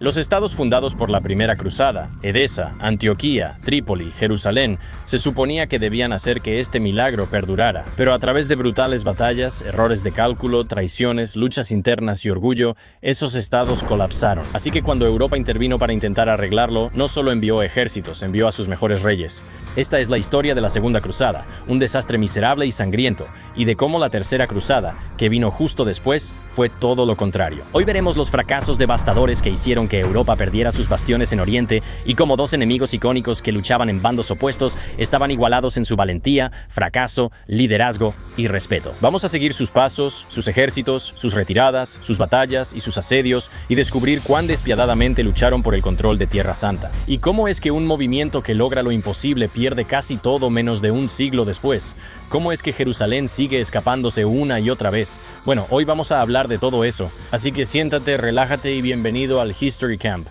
Los estados fundados por la Primera Cruzada, Edesa, Antioquía, Trípoli, Jerusalén, se suponía que debían hacer que este milagro perdurara, pero a través de brutales batallas, errores de cálculo, traiciones, luchas internas y orgullo, esos estados colapsaron. Así que cuando Europa intervino para intentar arreglarlo, no solo envió ejércitos, envió a sus mejores reyes. Esta es la historia de la Segunda Cruzada, un desastre miserable y sangriento, y de cómo la Tercera Cruzada, que vino justo después, fue todo lo contrario. Hoy veremos los fracasos devastadores que hicieron que Europa perdiera sus bastiones en Oriente y cómo dos enemigos icónicos que luchaban en bandos opuestos estaban igualados en su valentía, fracaso, liderazgo y respeto. Vamos a seguir sus pasos, sus ejércitos, sus retiradas, sus batallas y sus asedios y descubrir cuán despiadadamente lucharon por el control de Tierra Santa. Y cómo es que un movimiento que logra lo imposible pierde casi todo menos de un siglo después. ¿Cómo es que Jerusalén sigue escapándose una y otra vez? Bueno, hoy vamos a hablar de todo eso, así que siéntate, relájate y bienvenido al History Camp.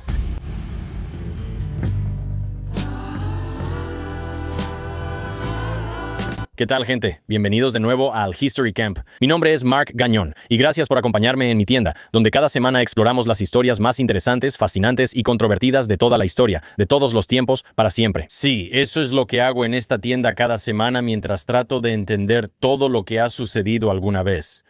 ¿Qué tal, gente? Bienvenidos de nuevo al History Camp. Mi nombre es Mark Gagnon y gracias por acompañarme en mi tienda, donde cada semana exploramos las historias más interesantes, fascinantes y controvertidas de toda la historia, de todos los tiempos, para siempre. Sí, eso es lo que hago en esta tienda cada semana mientras trato de entender todo lo que ha sucedido alguna vez.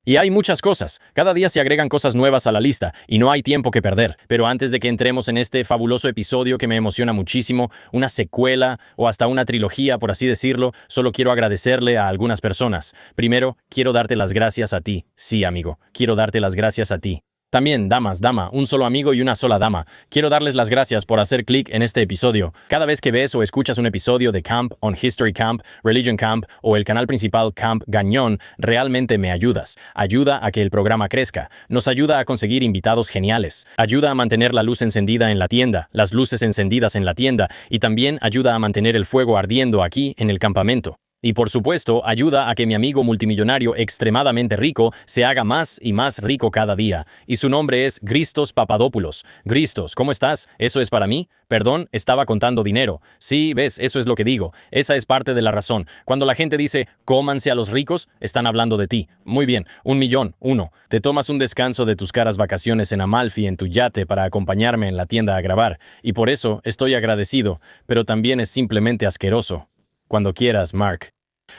Y hay muchas cosas. Cada día se agregan cosas nuevas a la lista y no hay tiempo que perder. Pero antes de que entremos en este fabuloso episodio que me emociona muchísimo, una secuela o hasta una trilogía, por así decirlo, solo quiero agradecerle a algunas personas. Primero, quiero darte las gracias a ti. Sí, amigo, quiero darte las gracias a ti. También, dama, un solo amigo y una sola dama. Quiero darles las gracias por hacer clic en este episodio. Cada vez que ves o escuchas un episodio de Camp on History Camp, Religion Camp o el canal principal Camp Gagnon, realmente me ayudas. Ayuda a que el programa crezca. Nos ayuda a conseguir invitados geniales. Ayuda a mantener la luz encendida en la tienda, las luces encendidas en la tienda y también ayuda a mantener el fuego ardiendo aquí en el campamento. Y por supuesto, ayuda a que mi amigo multimillonario extremadamente rico se haga más y más rico cada día. Y su nombre es Christos Papadopoulos. Christos, ¿cómo estás? ¿Eso es para mí? Perdón, estaba contando dinero. Sí, ves, eso es lo que digo. Esa es parte de la razón. Cuando la gente dice, cómanse a los ricos, están hablando de ti. Muy bien, 1.000.000, uno. Te tomas un descanso de tus caras vacaciones en Amalfi en tu yate para acompañarme en la tienda a grabar. Y por eso estoy agradecido, pero también es simplemente asqueroso. Cuando quieras, Mark.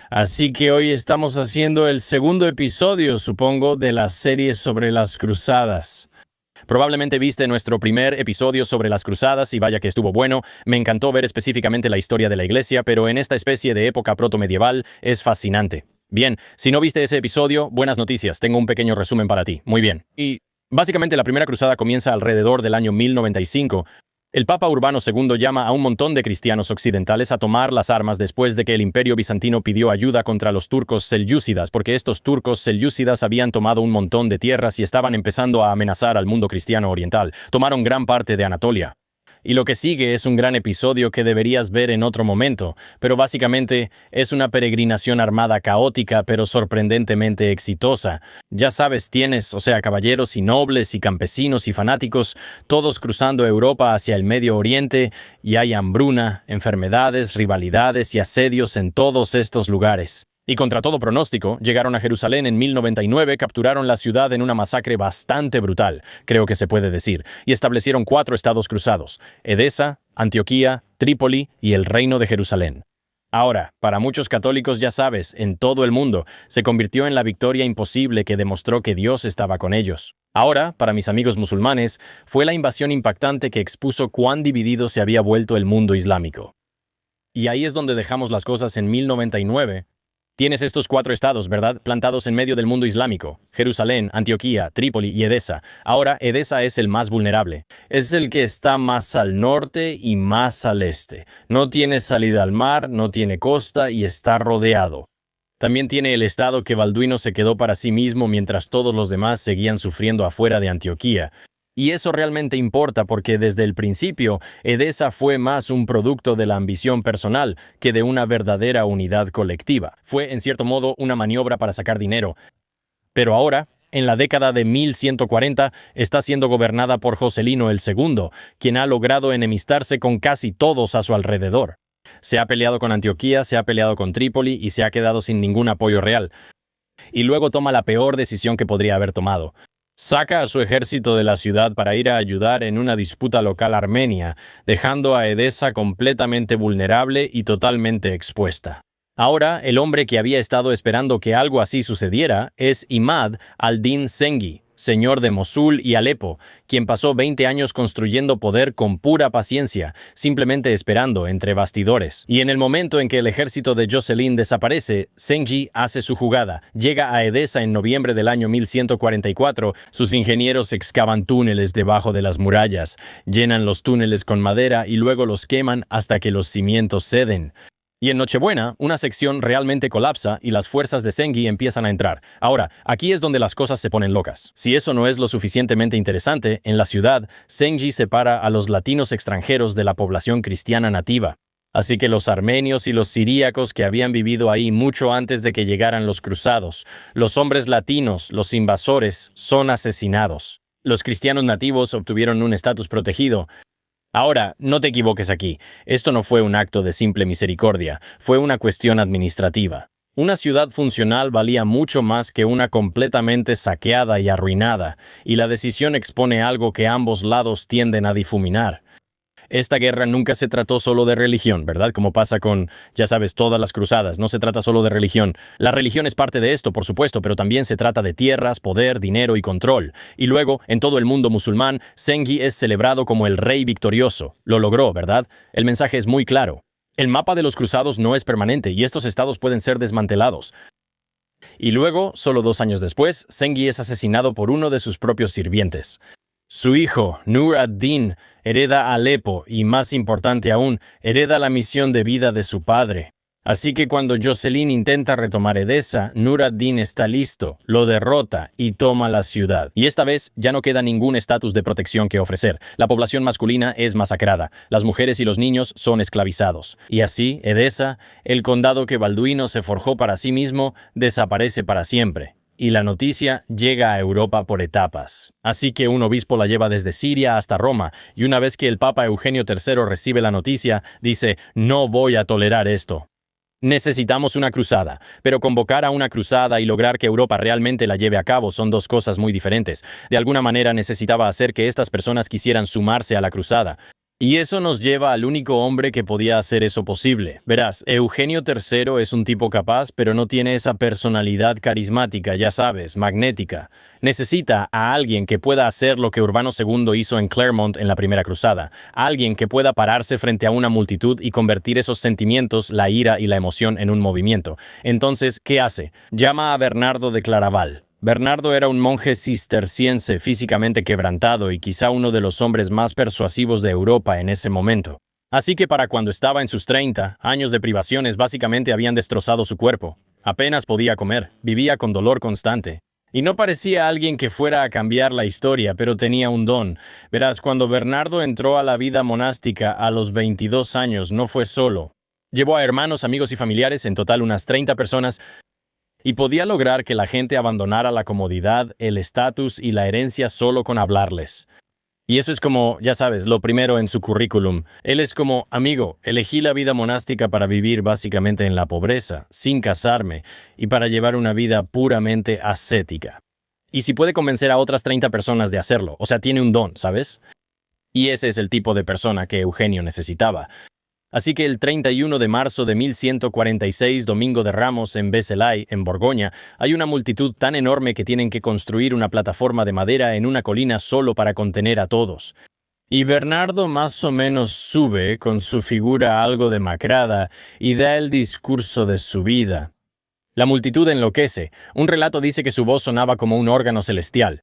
Así que hoy estamos haciendo el segundo episodio, supongo, de la serie sobre las cruzadas. Probablemente viste nuestro primer episodio sobre las cruzadas y vaya que estuvo bueno. Me encantó ver específicamente la historia de la iglesia, pero en esta especie de época protomedieval es fascinante. Bien, si no viste ese episodio, buenas noticias, tengo un pequeño resumen para ti. Muy bien. Y básicamente la primera cruzada comienza alrededor del año 1095. El Papa Urbano II llama a un montón de cristianos occidentales a tomar las armas después de que el Imperio Bizantino pidió ayuda contra los turcos selyúcidas, porque estos turcos selyúcidas habían tomado un montón de tierras y estaban empezando a amenazar al mundo cristiano oriental. Tomaron gran parte de Anatolia. Y lo que sigue es un gran episodio que deberías ver en otro momento, pero básicamente es una peregrinación armada caótica pero sorprendentemente exitosa. Ya sabes, tienes, caballeros y nobles y campesinos y fanáticos, todos cruzando Europa hacia el Medio Oriente, y hay hambruna, enfermedades, rivalidades y asedios en todos estos lugares. Y contra todo pronóstico, llegaron a Jerusalén en 1099, capturaron la ciudad en una masacre bastante brutal, creo que se puede decir, y establecieron 4 estados cruzados: Edesa, Antioquía, Trípoli y el Reino de Jerusalén. Ahora, para muchos católicos, ya sabes, en todo el mundo, se convirtió en la victoria imposible que demostró que Dios estaba con ellos. Ahora, para mis amigos musulmanes, fue la invasión impactante que expuso cuán dividido se había vuelto el mundo islámico. Y ahí es donde dejamos las cosas en 1099. Tienes estos 4 estados, ¿verdad? Plantados en medio del mundo islámico: Jerusalén, Antioquía, Trípoli y Edesa. Ahora, Edesa es el más vulnerable. Es el que está más al norte y más al este. No tiene salida al mar, no tiene costa y está rodeado. También tiene el estado que Balduino se quedó para sí mismo mientras todos los demás seguían sufriendo afuera de Antioquía. Y eso realmente importa porque desde el principio, Edesa fue más un producto de la ambición personal que de una verdadera unidad colectiva. Fue, en cierto modo, una maniobra para sacar dinero. Pero ahora, en la década de 1140, está siendo gobernada por Joselino II, quien ha logrado enemistarse con casi todos a su alrededor. Se ha peleado con Antioquía, se ha peleado con Trípoli y se ha quedado sin ningún apoyo real. Y luego toma la peor decisión que podría haber tomado. Saca a su ejército de la ciudad para ir a ayudar en una disputa local armenia, dejando a Edesa completamente vulnerable y totalmente expuesta. Ahora, el hombre que había estado esperando que algo así sucediera es Imad al-Din Zengi, señor de Mosul y Alepo, quien pasó 20 años construyendo poder con pura paciencia, simplemente esperando entre bastidores. Y en el momento en que el ejército de Jocelyn desaparece, Zengi hace su jugada. Llega a Edesa en noviembre del año 1144, sus ingenieros excavan túneles debajo de las murallas, llenan los túneles con madera y luego los queman hasta que los cimientos ceden. Y en Nochebuena, una sección realmente colapsa y las fuerzas de Zengi empiezan a entrar. Ahora, aquí es donde las cosas se ponen locas. Si eso no es lo suficientemente interesante, en la ciudad, Zengi separa a los latinos extranjeros de la población cristiana nativa. Así que los armenios y los siríacos que habían vivido ahí mucho antes de que llegaran los cruzados, los hombres latinos, los invasores, son asesinados. Los cristianos nativos obtuvieron un estatus protegido. Ahora, no te equivoques aquí. Esto no fue un acto de simple misericordia, fue una cuestión administrativa. Una ciudad funcional valía mucho más que una completamente saqueada y arruinada, y la decisión expone algo que ambos lados tienden a difuminar. Esta guerra nunca se trató solo de religión, ¿verdad? Como pasa con, ya sabes, todas las cruzadas. No se trata solo de religión. La religión es parte de esto, por supuesto, pero también se trata de tierras, poder, dinero y control. Y luego, en todo el mundo musulmán, Zengi es celebrado como el rey victorioso. Lo logró, ¿verdad? El mensaje es muy claro. El mapa de los cruzados no es permanente y estos estados pueden ser desmantelados. Y luego, solo 2 años después, Zengi es asesinado por uno de sus propios sirvientes. Su hijo, Nur ad-Din, hereda Alepo y, más importante aún, hereda la misión de vida de su padre. Así que cuando Jocelyn intenta retomar Edesa, Nur ad-Din está listo, lo derrota y toma la ciudad. Y esta vez ya no queda ningún estatus de protección que ofrecer. La población masculina es masacrada, las mujeres y los niños son esclavizados. Y así, Edesa, el condado que Balduino se forjó para sí mismo, desaparece para siempre. Y la noticia llega a Europa por etapas. Así que un obispo la lleva desde Siria hasta Roma, y una vez que el Papa Eugenio III recibe la noticia, dice: «No voy a tolerar esto». Necesitamos una cruzada, pero convocar a una cruzada y lograr que Europa realmente la lleve a cabo son dos cosas muy diferentes. De alguna manera necesitaba hacer que estas personas quisieran sumarse a la cruzada. Y eso nos lleva al único hombre que podía hacer eso posible. Verás, Eugenio III es un tipo capaz, pero no tiene esa personalidad carismática, ya sabes, magnética. Necesita a alguien que pueda hacer lo que Urbano II hizo en Clermont en la Primera Cruzada. Alguien que pueda pararse frente a una multitud y convertir esos sentimientos, la ira y la emoción en un movimiento. Entonces, ¿qué hace? Llama a Bernardo de Claraval. Bernardo era un monje cisterciense físicamente quebrantado y quizá uno de los hombres más persuasivos de Europa en ese momento. Así que para cuando estaba en sus 30, años de privaciones básicamente habían destrozado su cuerpo. Apenas podía comer, vivía con dolor constante. Y no parecía alguien que fuera a cambiar la historia, pero tenía un don. Verás, cuando Bernardo entró a la vida monástica a los 22 años, no fue solo. Llevó a hermanos, amigos y familiares, en total unas 30 personas, y podía lograr que la gente abandonara la comodidad, el estatus y la herencia solo con hablarles. Y eso es como, ya sabes, lo primero en su currículum. Él es como: amigo, elegí la vida monástica para vivir básicamente en la pobreza, sin casarme, y para llevar una vida puramente ascética. Y si puede convencer a otras 30 personas de hacerlo, o sea, tiene un don, ¿sabes? Y ese es el tipo de persona que Eugenio necesitaba. Así que el 31 de marzo de 1146, Domingo de Ramos, en Vézelay, en Borgoña, hay una multitud tan enorme que tienen que construir una plataforma de madera en una colina solo para contener a todos. Y Bernardo más o menos sube, con su figura algo demacrada, y da el discurso de su vida. La multitud enloquece. Un relato dice que su voz sonaba como un órgano celestial.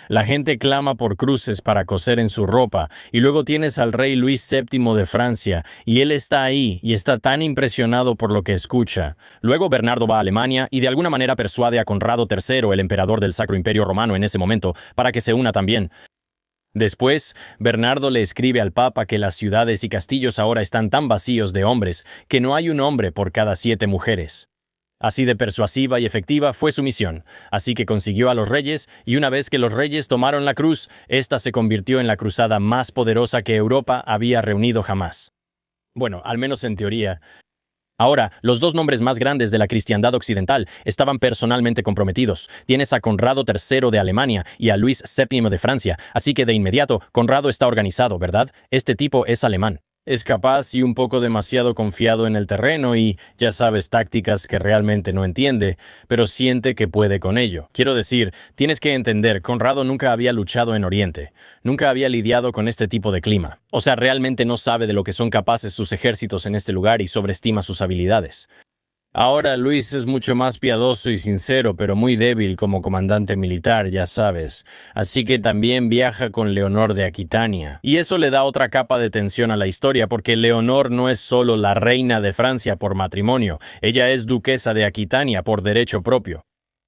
La gente clama por cruces para coser en su ropa, y luego tienes al rey Luis VII de Francia, y él está ahí, y está tan impresionado por lo que escucha. Luego Bernardo va a Alemania, y de alguna manera persuade a Conrado III, el emperador del Sacro Imperio Romano en ese momento, para que se una también. Después, Bernardo le escribe al Papa que las ciudades y castillos ahora están tan vacíos de hombres, que no hay un hombre por cada 7 mujeres. Así de persuasiva y efectiva fue su misión. Así que consiguió a los reyes, y una vez que los reyes tomaron la cruz, esta se convirtió en la cruzada más poderosa que Europa había reunido jamás. Bueno, al menos en teoría. Ahora, los dos nombres más grandes de la cristiandad occidental estaban personalmente comprometidos. Tienes a Conrado III de Alemania y a Luis VII de Francia, así que de inmediato, Conrado está organizado, ¿verdad? Este tipo es alemán. Es capaz y un poco demasiado confiado en el terreno y, ya sabes, tácticas que realmente no entiende, pero siente que puede con ello. Quiero decir, tienes que entender, Conrado nunca había luchado en Oriente, nunca había lidiado con este tipo de clima. O sea, realmente no sabe de lo que son capaces sus ejércitos en este lugar y sobreestima sus habilidades. Ahora Luis es mucho más piadoso y sincero, pero muy débil como comandante militar, ya sabes. Así que también viaja con Leonor de Aquitania. Y eso le da otra capa de tensión a la historia, porque Leonor no es solo la reina de Francia por matrimonio, ella es duquesa de Aquitania por derecho propio.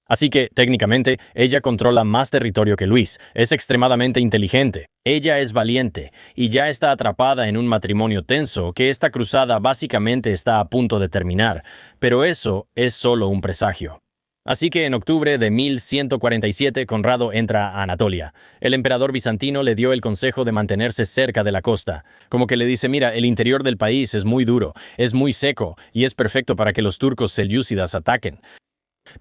Así que, técnicamente, ella controla más territorio que Luis, es extremadamente inteligente, ella es valiente, y ya está atrapada en un matrimonio tenso que esta cruzada básicamente está a punto de terminar, pero eso es solo un presagio. Así que en octubre de 1147 Conrado entra a Anatolia. El emperador bizantino le dio el consejo de mantenerse cerca de la costa, como que le dice, mira, el interior del país es muy duro, es muy seco, y es perfecto para que los turcos selyúcidas ataquen.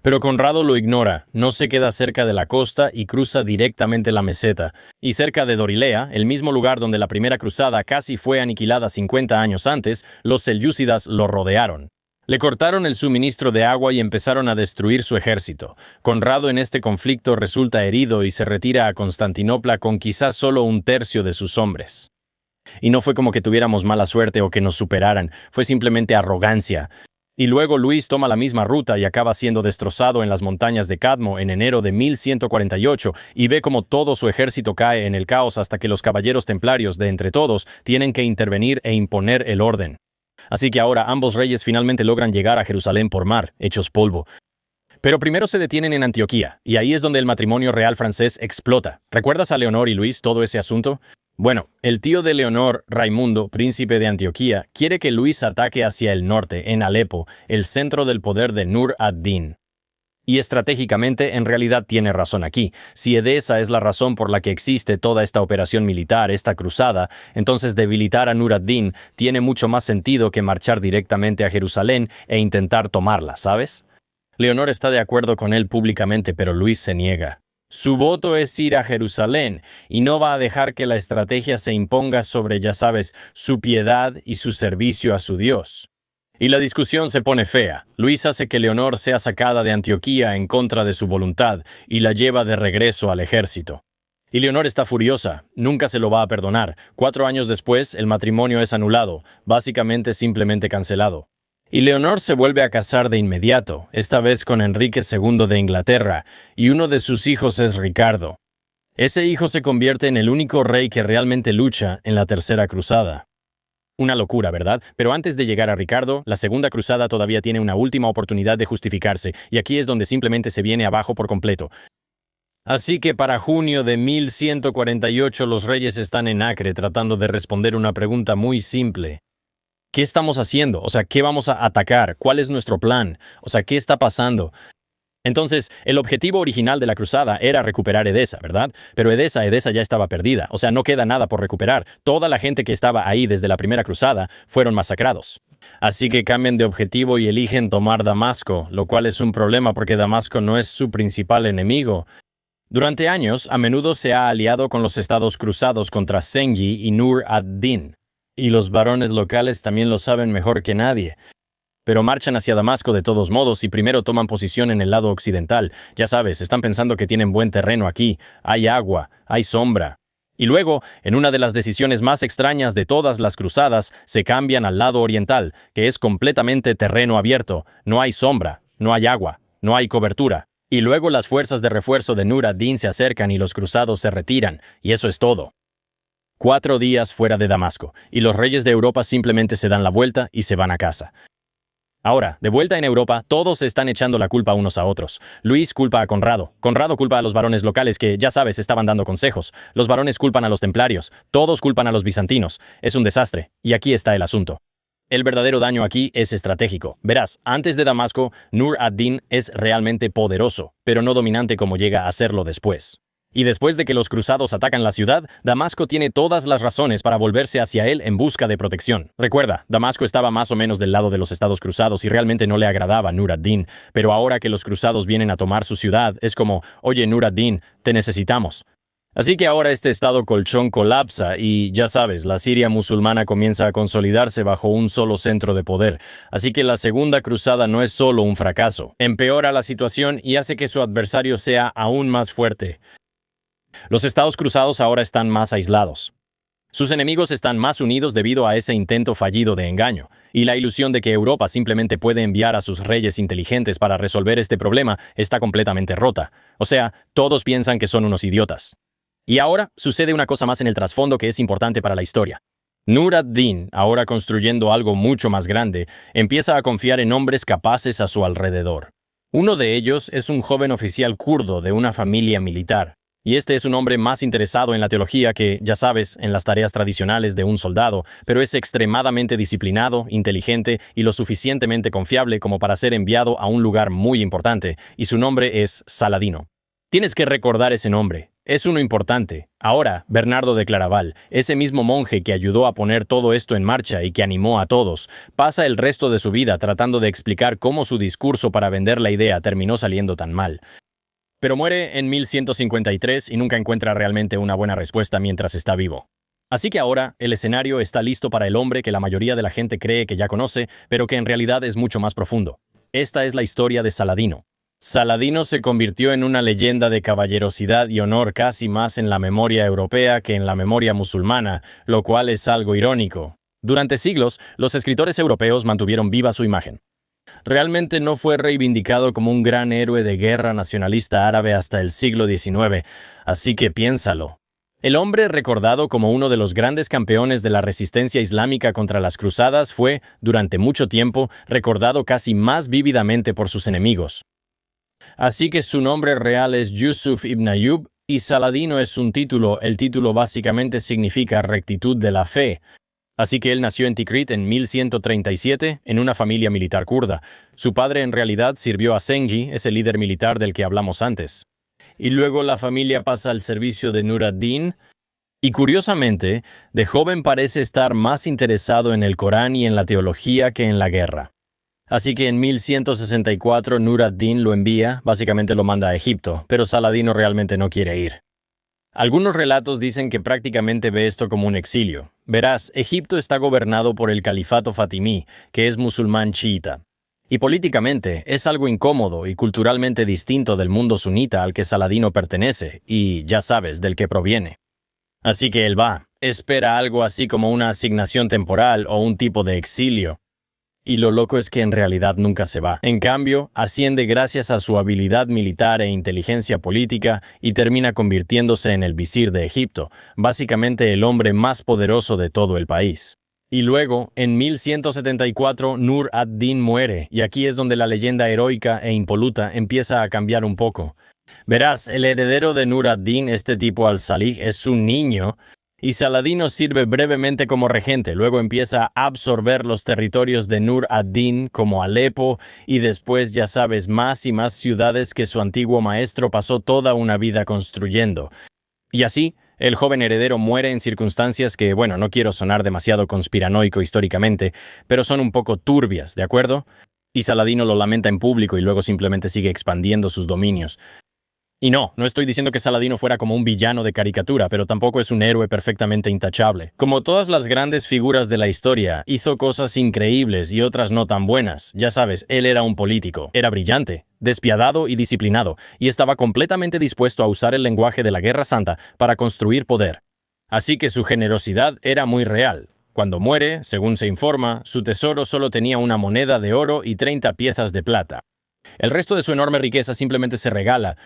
Pero Conrado lo ignora, no se queda cerca de la costa y cruza directamente la meseta. Y cerca de Dorilea, el mismo lugar donde la primera cruzada casi fue aniquilada 50 años antes, los selyúcidas lo rodearon. Le cortaron el suministro de agua y empezaron a destruir su ejército. Conrado en este conflicto resulta herido y se retira a Constantinopla con quizás solo un tercio de sus hombres. Y no fue como que tuviéramos mala suerte o que nos superaran, fue simplemente arrogancia. Y luego Luis toma la misma ruta y acaba siendo destrozado en las montañas de Cadmo en enero de 1148 y ve como todo su ejército cae en el caos hasta que los caballeros templarios de entre todos tienen que intervenir e imponer el orden. Así que ahora ambos reyes finalmente logran llegar a Jerusalén por mar, hechos polvo. Pero primero se detienen en Antioquía, y ahí es donde el matrimonio real francés explota. ¿Recuerdas a Leonor y Luis todo ese asunto? Bueno, el tío de Leonor, Raimundo, príncipe de Antioquía, quiere que Luis ataque hacia el norte, en Alepo, el centro del poder de Nur ad-Din. Y estratégicamente, en realidad tiene razón aquí. Si Edesa es la razón por la que existe toda esta operación militar, esta cruzada, entonces debilitar a Nur ad-Din tiene mucho más sentido que marchar directamente a Jerusalén e intentar tomarla, ¿sabes? Leonor está de acuerdo con él públicamente, pero Luis se niega. Su voto es ir a Jerusalén y no va a dejar que la estrategia se imponga sobre, ya sabes, su piedad y su servicio a su Dios. Y la discusión se pone fea. Luis hace que Leonor sea sacada de Antioquía en contra de su voluntad y la lleva de regreso al ejército. Y Leonor está furiosa, nunca se lo va a perdonar. 4 años después, el matrimonio es anulado, básicamente simplemente cancelado. Y Leonor se vuelve a casar de inmediato, esta vez con Enrique II de Inglaterra, y uno de sus hijos es Ricardo. Ese hijo se convierte en el único rey que realmente lucha en la Tercera Cruzada. Una locura, ¿verdad? Pero antes de llegar a Ricardo, la Segunda Cruzada todavía tiene una última oportunidad de justificarse, y aquí es donde simplemente se viene abajo por completo. Así que para junio de 1148 los reyes están en Acre tratando de responder una pregunta muy simple. ¿Qué estamos haciendo? O sea, ¿qué vamos a atacar? ¿Cuál es nuestro plan? O sea, ¿qué está pasando? Entonces, el objetivo original de la cruzada era recuperar Edesa, ¿verdad? Pero Edesa ya estaba perdida. O sea, no queda nada por recuperar. Toda la gente que estaba ahí desde la primera cruzada fueron masacrados. Así que cambian de objetivo y eligen tomar Damasco, lo cual es un problema porque Damasco no es su principal enemigo. Durante años, a menudo se ha aliado con los estados cruzados contra Zengi y Nur ad-Din. Y los varones locales también lo saben mejor que nadie. Pero marchan hacia Damasco de todos modos y primero toman posición en el lado occidental. Ya sabes, están pensando que tienen buen terreno aquí, hay agua, hay sombra. Y luego, en una de las decisiones más extrañas de todas las cruzadas, se cambian al lado oriental, que es completamente terreno abierto, no hay sombra, no hay agua, no hay cobertura. Y luego las fuerzas de refuerzo de Nur ad-Din se acercan y los cruzados se retiran, y eso es todo. 4 días fuera de Damasco, y los reyes de Europa simplemente se dan la vuelta y se van a casa. Ahora, de vuelta en Europa, todos se están echando la culpa unos a otros. Luis culpa a Conrado. Conrado culpa a los varones locales que, ya sabes, estaban dando consejos. Los varones culpan a los templarios. Todos culpan a los bizantinos. Es un desastre. Y aquí está el asunto. El verdadero daño aquí es estratégico. Verás, antes de Damasco, Nur ad-Din es realmente poderoso, pero no dominante como llega a serlo después. Y después de que los cruzados atacan la ciudad, Damasco tiene todas las razones para volverse hacia él en busca de protección. Recuerda, Damasco estaba más o menos del lado de los estados cruzados y realmente no le agradaba a Nur ad-Din, pero ahora que los cruzados vienen a tomar su ciudad, es como, oye Nur ad-Din, te necesitamos. Así que ahora este estado colchón colapsa y, ya sabes, la Siria musulmana comienza a consolidarse bajo un solo centro de poder. Así que la segunda cruzada no es solo un fracaso. Empeora la situación y hace que su adversario sea aún más fuerte. Los estados cruzados ahora están más aislados. Sus enemigos están más unidos debido a ese intento fallido de engaño, y la ilusión de que Europa simplemente puede enviar a sus reyes inteligentes para resolver este problema está completamente rota. O sea, todos piensan que son unos idiotas. Y ahora sucede una cosa más en el trasfondo que es importante para la historia. Nur ad-Din, ahora construyendo algo mucho más grande, empieza a confiar en hombres capaces a su alrededor. Uno de ellos es un joven oficial kurdo de una familia militar, y este es un hombre más interesado en la teología que, ya sabes, en las tareas tradicionales de un soldado, pero es extremadamente disciplinado, inteligente y lo suficientemente confiable como para ser enviado a un lugar muy importante, y su nombre es Saladino. Tienes que recordar ese nombre. Es uno importante. Ahora, Bernardo de Claraval, ese mismo monje que ayudó a poner todo esto en marcha y que animó a todos, pasa el resto de su vida tratando de explicar cómo su discurso para vender la idea terminó saliendo tan mal. Pero muere en 1153 y nunca encuentra realmente una buena respuesta mientras está vivo. Así que ahora, el escenario está listo para el hombre que la mayoría de la gente cree que ya conoce, pero que en realidad es mucho más profundo. Esta es la historia de Saladino. Saladino se convirtió en una leyenda de caballerosidad y honor casi más en la memoria europea que en la memoria musulmana, lo cual es algo irónico. Durante siglos, los escritores europeos mantuvieron viva su imagen. Realmente no fue reivindicado como un gran héroe de guerra nacionalista árabe hasta el siglo XIX, así que piénsalo. El hombre recordado como uno de los grandes campeones de la resistencia islámica contra las cruzadas fue, durante mucho tiempo, recordado casi más vívidamente por sus enemigos. Así que su nombre real es Yusuf ibn Ayyub y Saladino es un título. El título básicamente significa rectitud de la fe. Así que él nació en Tikrit en 1137 en una familia militar kurda. Su padre en realidad sirvió a Zengi, ese líder militar del que hablamos antes. Y luego la familia pasa al servicio de Nur ad-Din. Y curiosamente, de joven parece estar más interesado en el Corán y en la teología que en la guerra. Así que en 1164 Nur ad-Din lo envía, básicamente lo manda a Egipto, pero Saladino realmente no quiere ir. Algunos relatos dicen que prácticamente ve esto como un exilio. Verás, Egipto está gobernado por el califato fatimí, que es musulmán chiita. Y políticamente es algo incómodo y culturalmente distinto del mundo sunita al que Saladino pertenece, y, ya sabes, del que proviene. Así que él va, espera algo así como una asignación temporal o un tipo de exilio. Y lo loco es que en realidad nunca se va. En cambio, asciende gracias a su habilidad militar e inteligencia política y termina convirtiéndose en el visir de Egipto, básicamente el hombre más poderoso de todo el país. Y luego, en 1174, Nur ad-Din muere, y aquí es donde la leyenda heroica e impoluta empieza a cambiar un poco. Verás, el heredero de Nur ad-Din, este tipo al-Salih, es un niño, y Saladino sirve brevemente como regente, luego empieza a absorber los territorios de Nur ad-Din como Alepo y después ya sabes más y más ciudades que su antiguo maestro pasó toda una vida construyendo. Y así, el joven heredero muere en circunstancias que, bueno, no quiero sonar demasiado conspiranoico históricamente, pero son un poco turbias, ¿de acuerdo? Y Saladino lo lamenta en público y luego simplemente sigue expandiendo sus dominios. Y no estoy diciendo que Saladino fuera como un villano de caricatura, pero tampoco es un héroe perfectamente intachable. Como todas las grandes figuras de la historia, hizo cosas increíbles y otras no tan buenas. Ya sabes, él era un político, era brillante, despiadado y disciplinado, y estaba completamente dispuesto a usar el lenguaje de la Guerra Santa para construir poder. Así que su generosidad era muy real. Cuando muere, según se informa, su tesoro solo tenía una moneda de oro y 30 piezas de plata. El resto de su enorme riqueza simplemente se regala.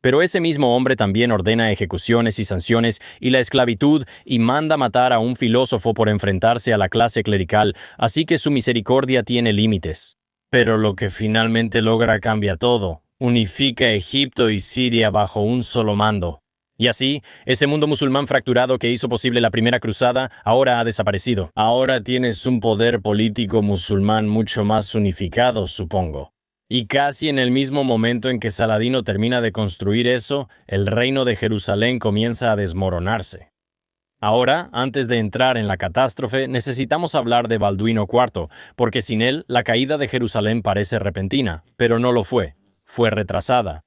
Pero ese mismo hombre también ordena ejecuciones y sanciones y la esclavitud y manda matar a un filósofo por enfrentarse a la clase clerical, así que su misericordia tiene límites. Pero lo que finalmente logra cambia todo. Unifica Egipto y Siria bajo un solo mando. Y así, ese mundo musulmán fracturado que hizo posible la primera cruzada ahora ha desaparecido. Ahora tienes un poder político musulmán mucho más unificado, supongo. Y casi en el mismo momento en que Saladino termina de construir eso, el reino de Jerusalén comienza a desmoronarse. Ahora, antes de entrar en la catástrofe, necesitamos hablar de Balduino IV, porque sin él, la caída de Jerusalén parece repentina, pero no lo fue. Fue retrasada.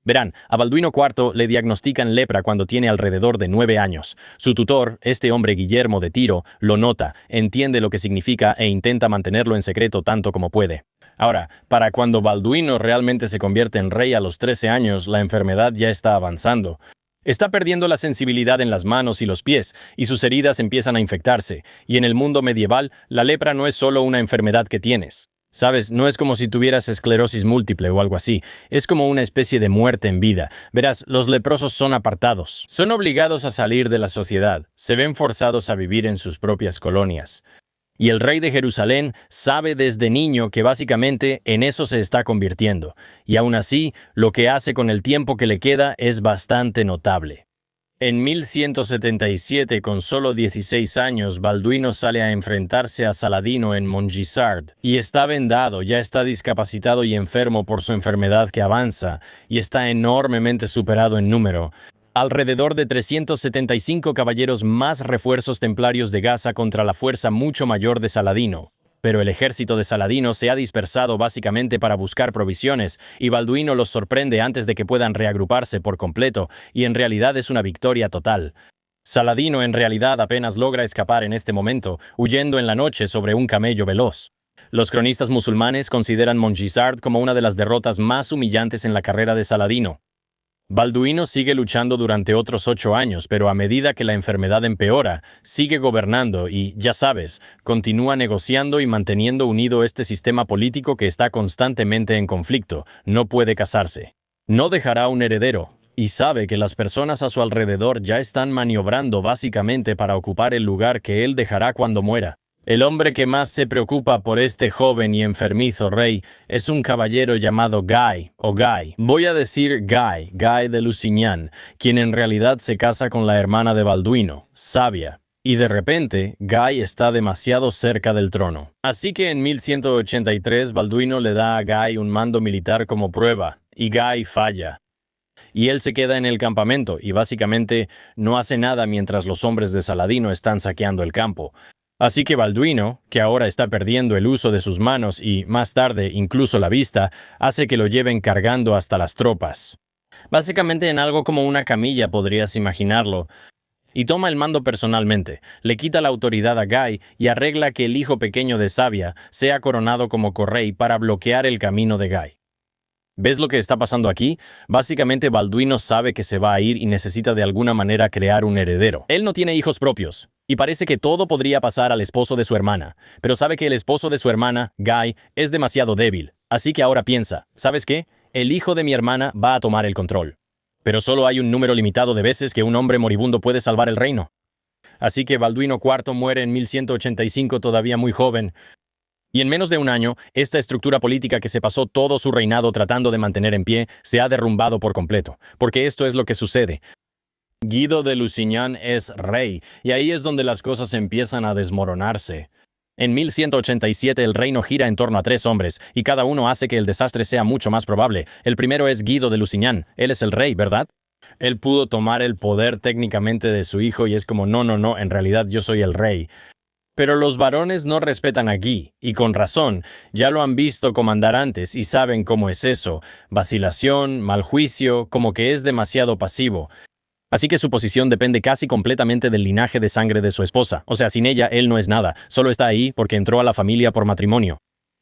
Verán, a Balduino IV le diagnostican lepra cuando tiene alrededor de 9 años. Su tutor, este hombre Guillermo de Tiro, lo nota, entiende lo que significa e intenta mantenerlo en secreto tanto como puede. Ahora, para cuando Balduino realmente se convierte en rey a los 13 años, la enfermedad ya está avanzando. Está perdiendo la sensibilidad en las manos y los pies, y sus heridas empiezan a infectarse, y en el mundo medieval, la lepra no es solo una enfermedad que tienes. Sabes, no es como si tuvieras esclerosis múltiple o algo así, es como una especie de muerte en vida. Verás, los leprosos son apartados, son obligados a salir de la sociedad, se ven forzados a vivir en sus propias colonias. Y el rey de Jerusalén sabe desde niño que básicamente en eso se está convirtiendo, y aún así, lo que hace con el tiempo que le queda es bastante notable. En 1177, con solo 16 años, Balduino sale a enfrentarse a Saladino en Montgisard, y está vendado, ya está discapacitado y enfermo por su enfermedad que avanza, y está enormemente superado en número. Alrededor de 375 caballeros más refuerzos templarios de Gaza contra la fuerza mucho mayor de Saladino. Pero el ejército de Saladino se ha dispersado básicamente para buscar provisiones, y Balduino los sorprende antes de que puedan reagruparse por completo, y en realidad es una victoria total. Saladino en realidad apenas logra escapar en este momento, huyendo en la noche sobre un camello veloz. Los cronistas musulmanes consideran Montgisard como una de las derrotas más humillantes en la carrera de Saladino. Balduino sigue luchando durante otros 8 años, pero a medida que la enfermedad empeora, sigue gobernando y, ya sabes, continúa negociando y manteniendo unido este sistema político que está constantemente en conflicto. No puede casarse. No dejará un heredero, y sabe que las personas a su alrededor ya están maniobrando básicamente para ocupar el lugar que él dejará cuando muera. El hombre que más se preocupa por este joven y enfermizo rey es un caballero llamado Guy, o Guy. Voy a decir Guy de Lusignan, quien en realidad se casa con la hermana de Balduino, Sabia. Y de repente, Guy está demasiado cerca del trono. Así que en 1183 Balduino le da a Guy un mando militar como prueba, y Guy falla. Y él se queda en el campamento y básicamente no hace nada mientras los hombres de Saladino están saqueando el campo. Así que Balduino, que ahora está perdiendo el uso de sus manos y, más tarde, incluso la vista, hace que lo lleven cargando hasta las tropas. Básicamente en algo como una camilla podrías imaginarlo. Y toma el mando personalmente, le quita la autoridad a Guy y arregla que el hijo pequeño de Sabia sea coronado como correy para bloquear el camino de Guy. ¿Ves lo que está pasando aquí? Básicamente Balduino sabe que se va a ir y necesita de alguna manera crear un heredero. Él no tiene hijos propios. Y parece que todo podría pasar al esposo de su hermana, pero sabe que el esposo de su hermana, Guy, es demasiado débil, así que ahora piensa, ¿sabes qué? El hijo de mi hermana va a tomar el control. Pero solo hay un número limitado de veces que un hombre moribundo puede salvar el reino. Así que Balduino IV muere en 1185 todavía muy joven, y en menos de un año, esta estructura política que se pasó todo su reinado tratando de mantener en pie se ha derrumbado por completo, porque esto es lo que sucede. Guido de Lusignan es rey, y ahí es donde las cosas empiezan a desmoronarse. En 1187 el reino gira en torno a 3 hombres, y cada uno hace que el desastre sea mucho más probable. El primero es Guido de Lusignan, él es el rey, ¿verdad? Él pudo tomar el poder técnicamente de su hijo y es como no, en realidad yo soy el rey. Pero los varones no respetan a Guy, y con razón, ya lo han visto comandar antes y saben cómo es eso, vacilación, mal juicio, como que es demasiado pasivo. Así que su posición depende casi completamente del linaje de sangre de su esposa. O sea, sin ella, él no es nada. Solo está ahí porque entró a la familia por matrimonio.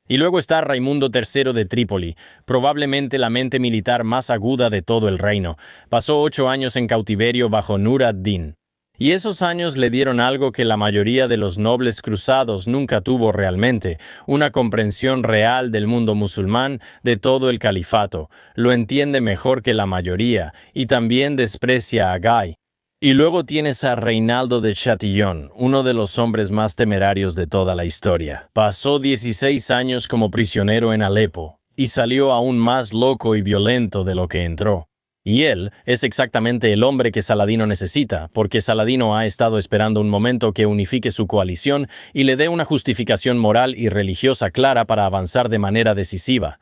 Y luego está Raimundo III de Trípoli, probablemente la mente militar más aguda de todo el reino. Pasó 8 años en cautiverio bajo Nur ad-Din. Y esos años le dieron algo que la mayoría de los nobles cruzados nunca tuvo realmente, una comprensión real del mundo musulmán, de todo el califato. Lo entiende mejor que la mayoría, y también desprecia a Guy. Y luego tienes a Reinaldo de Chatillon, uno de los hombres más temerarios de toda la historia. Pasó 16 años como prisionero en Alepo, y salió aún más loco y violento de lo que entró. Y él es exactamente el hombre que Saladino necesita, porque Saladino ha estado esperando un momento que unifique su coalición y le dé una justificación moral y religiosa clara para avanzar de manera decisiva.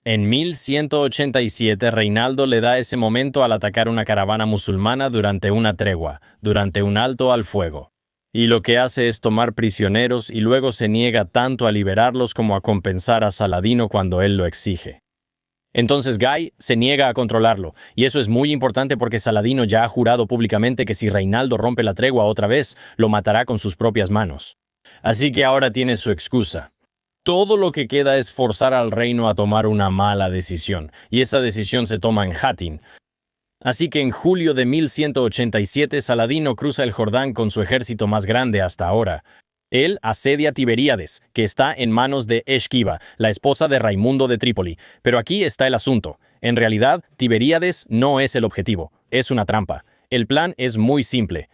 En 1187, Reinaldo le da ese momento al atacar una caravana musulmana durante una tregua, durante un alto al fuego. Y lo que hace es tomar prisioneros y luego se niega tanto a liberarlos como a compensar a Saladino cuando él lo exige. Entonces Guy se niega a controlarlo, y eso es muy importante porque Saladino ya ha jurado públicamente que si Reinaldo rompe la tregua otra vez, lo matará con sus propias manos. Así que ahora tiene su excusa. Todo lo que queda es forzar al reino a tomar una mala decisión, y esa decisión se toma en Hattin. Así que en julio de 1187 Saladino cruza el Jordán con su ejército más grande hasta ahora. Él asedia Tiberíades, que está en manos de Esquiva, la esposa de Raimundo de Trípoli. Pero aquí está el asunto. En realidad, Tiberíades no es el objetivo, es una trampa. El plan es muy simple.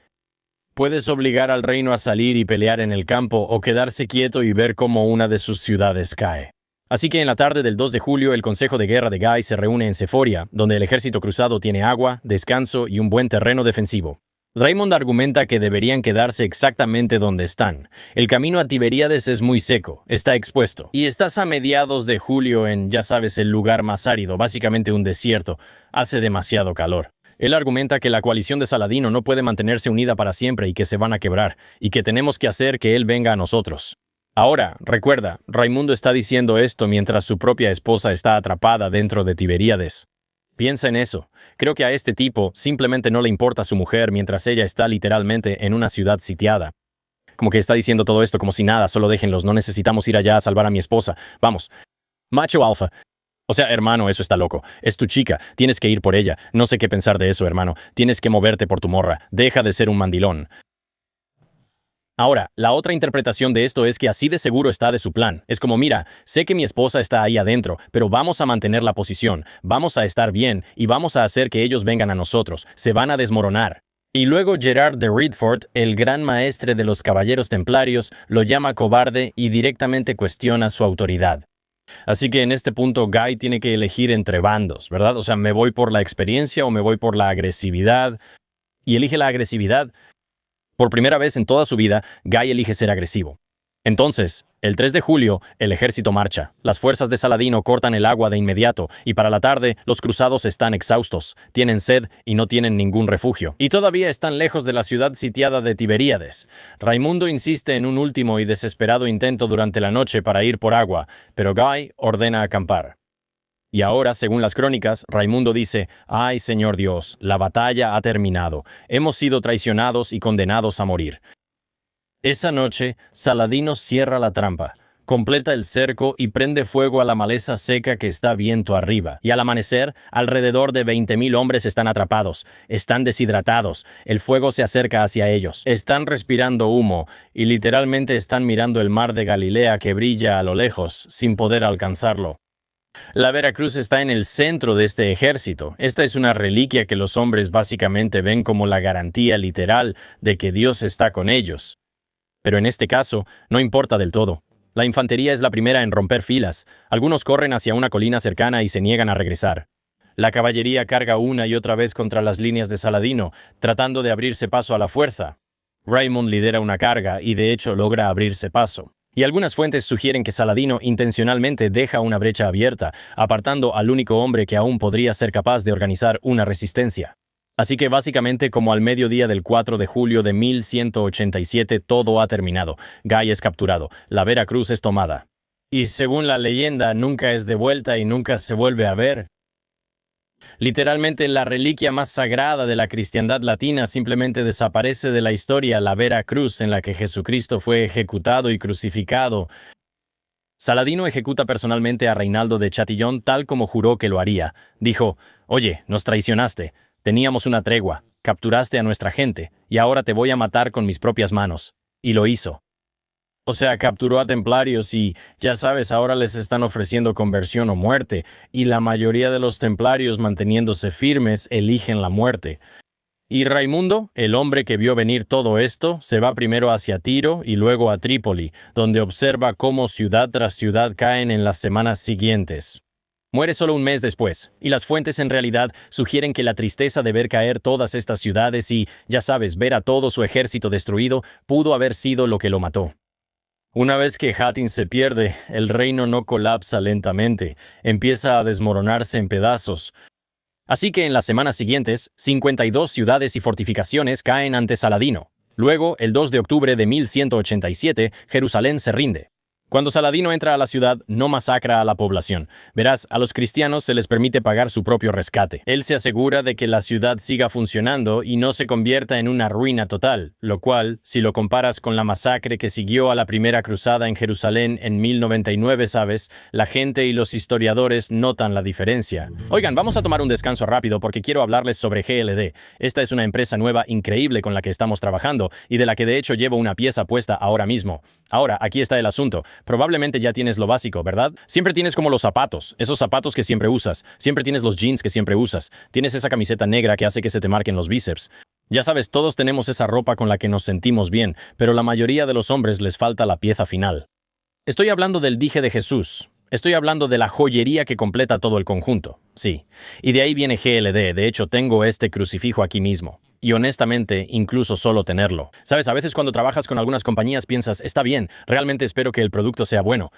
Puedes obligar al reino a salir y pelear en el campo o quedarse quieto y ver cómo una de sus ciudades cae. Así que en la tarde del 2 de julio el Consejo de Guerra de Guy se reúne en Seforia, donde el ejército cruzado tiene agua, descanso y un buen terreno defensivo. Raymond argumenta que deberían quedarse exactamente donde están. El camino a Tiberíades es muy seco, está expuesto. Y estás a mediados de julio en, ya sabes, el lugar más árido, básicamente un desierto. Hace demasiado calor. Él argumenta que la coalición de Saladino no puede mantenerse unida para siempre y que se van a quebrar, y que tenemos que hacer que él venga a nosotros. Ahora, recuerda, Raimundo está diciendo esto mientras su propia esposa está atrapada dentro de Tiberíades. Piensa en eso. Creo que a este tipo simplemente no le importa su mujer mientras ella está literalmente en una ciudad sitiada. Como que está diciendo todo esto como si nada, solo déjenlos, no necesitamos ir allá a salvar a mi esposa. Vamos. Macho alfa. O sea, hermano, eso está loco. Es tu chica, tienes que ir por ella. No sé qué pensar de eso, hermano. Tienes que moverte por tu morra. Deja de ser un mandilón. Ahora, la otra interpretación de esto es que así de seguro está de su plan. Es como, mira, sé que mi esposa está ahí adentro, pero vamos a mantener la posición, vamos a estar bien y vamos a hacer que ellos vengan a nosotros. Se van a desmoronar. Y luego Gerard de Redford, el gran maestre de los caballeros templarios, lo llama cobarde y directamente cuestiona su autoridad. Así que en este punto Guy tiene que elegir entre bandos, ¿verdad? O sea, ¿me voy por la experiencia o me voy por la agresividad? Y elige la agresividad. Por primera vez en toda su vida, Guy elige ser agresivo. Entonces, el 3 de julio, el ejército marcha. Las fuerzas de Saladino cortan el agua de inmediato, y para la tarde, los cruzados están exhaustos, tienen sed y no tienen ningún refugio. Y todavía están lejos de la ciudad sitiada de Tiberíades. Raimundo insiste en un último y desesperado intento durante la noche para ir por agua, pero Guy ordena acampar. Y ahora, según las crónicas, Raimundo dice, «Ay, Señor Dios, la batalla ha terminado. Hemos sido traicionados y condenados a morir». Esa noche, Saladino cierra la trampa, completa el cerco y prende fuego a la maleza seca que está viento arriba. Y al amanecer, alrededor de 20,000 hombres están atrapados, están deshidratados, el fuego se acerca hacia ellos, están respirando humo y literalmente están mirando el mar de Galilea que brilla a lo lejos, sin poder alcanzarlo. La Veracruz está en el centro de este ejército. Esta es una reliquia que los hombres básicamente ven como la garantía literal de que Dios está con ellos. Pero en este caso, no importa del todo. La infantería es la primera en romper filas. Algunos corren hacia una colina cercana y se niegan a regresar. La caballería carga una y otra vez contra las líneas de Saladino, tratando de abrirse paso a la fuerza. Raymond lidera una carga y de hecho logra abrirse paso. Y algunas fuentes sugieren que Saladino intencionalmente deja una brecha abierta, apartando al único hombre que aún podría ser capaz de organizar una resistencia. Así que básicamente como al mediodía del 4 de julio de 1187 todo ha terminado. Guy es capturado, la Veracruz es tomada. Y según la leyenda, nunca es devuelta y nunca se vuelve a ver. Literalmente la reliquia más sagrada de la cristiandad latina simplemente desaparece de la historia, la Veracruz en la que Jesucristo fue ejecutado y crucificado. Saladino ejecuta personalmente a Reinaldo de Chatillon tal como juró que lo haría. Dijo, «Oye, nos traicionaste, teníamos una tregua, capturaste a nuestra gente, y ahora te voy a matar con mis propias manos». Y lo hizo. O sea, capturó a templarios y, ya sabes, ahora les están ofreciendo conversión o muerte, y la mayoría de los templarios, manteniéndose firmes, eligen la muerte. Y Raimundo, el hombre que vio venir todo esto, se va primero hacia Tiro y luego a Trípoli, donde observa cómo ciudad tras ciudad caen en las semanas siguientes. Muere solo un mes después, y las fuentes en realidad sugieren que la tristeza de ver caer todas estas ciudades y, ya sabes, ver a todo su ejército destruido, pudo haber sido lo que lo mató. Una vez que Hattin se pierde, el reino no colapsa lentamente, empieza a desmoronarse en pedazos. Así que en las semanas siguientes, 52 ciudades y fortificaciones caen ante Saladino. Luego, el 2 de octubre de 1187, Jerusalén se rinde. Cuando Saladino entra a la ciudad, no masacra a la población. Verás, a los cristianos se les permite pagar su propio rescate. Él se asegura de que la ciudad siga funcionando y no se convierta en una ruina total, lo cual, si lo comparas con la masacre que siguió a la primera cruzada en Jerusalén en 1099, sabes, la gente y los historiadores notan la diferencia. Oigan, vamos a tomar un descanso rápido porque quiero hablarles sobre GLD. Esta es una empresa nueva increíble con la que estamos trabajando y de la que de hecho llevo una pieza puesta ahora mismo. Ahora, aquí está el asunto. Probablemente ya tienes lo básico, ¿verdad? Siempre tienes como los zapatos, esos zapatos que siempre usas. Siempre tienes los jeans que siempre usas. Tienes esa camiseta negra que hace que se te marquen los bíceps. Ya sabes, todos tenemos esa ropa con la que nos sentimos bien, pero la mayoría de los hombres les falta la pieza final. Estoy hablando del dije de Jesús. Estoy hablando de la joyería que completa todo el conjunto. Sí. Y de ahí viene GLD. De hecho, tengo este crucifijo aquí mismo. Y honestamente, incluso solo tenerlo. Sabes, a veces cuando trabajas con algunas compañías piensas, está bien, realmente espero que el producto sea bueno.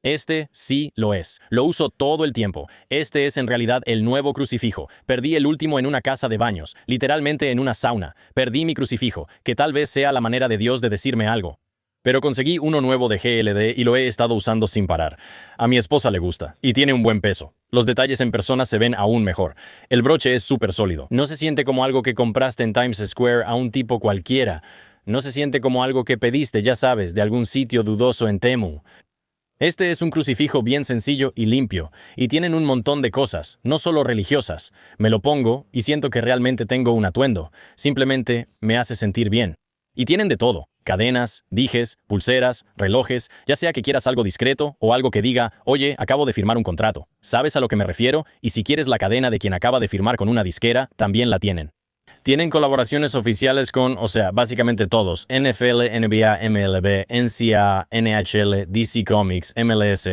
Este sí lo es. Lo uso todo el tiempo. Este es en realidad el nuevo crucifijo. Perdí el último en una casa de baños, literalmente en una sauna. Perdí mi crucifijo, que tal vez sea la manera de Dios de decirme algo. Pero conseguí uno nuevo de GLD y lo he estado usando sin parar. A mi esposa le gusta, y tiene un buen peso. Los detalles en persona se ven aún mejor. El broche es súper sólido. No se siente como algo que compraste en Times Square a un tipo cualquiera. No se siente como algo que pediste, ya sabes, de algún sitio dudoso en Temu. Este es un crucifijo bien sencillo y limpio, y tienen un montón de cosas, no solo religiosas. Me lo pongo y siento que realmente tengo un atuendo. Simplemente me hace sentir bien. Y tienen de todo. Cadenas, dijes, pulseras, relojes, ya sea que quieras algo discreto o algo que diga, oye, acabo de firmar un contrato. ¿Sabes a lo que me refiero? Y si quieres la cadena de quien acaba de firmar con una disquera, también la tienen. Tienen colaboraciones oficiales con, básicamente todos, NFL, NBA, MLB, NCAA, NHL, DC Comics, MLS.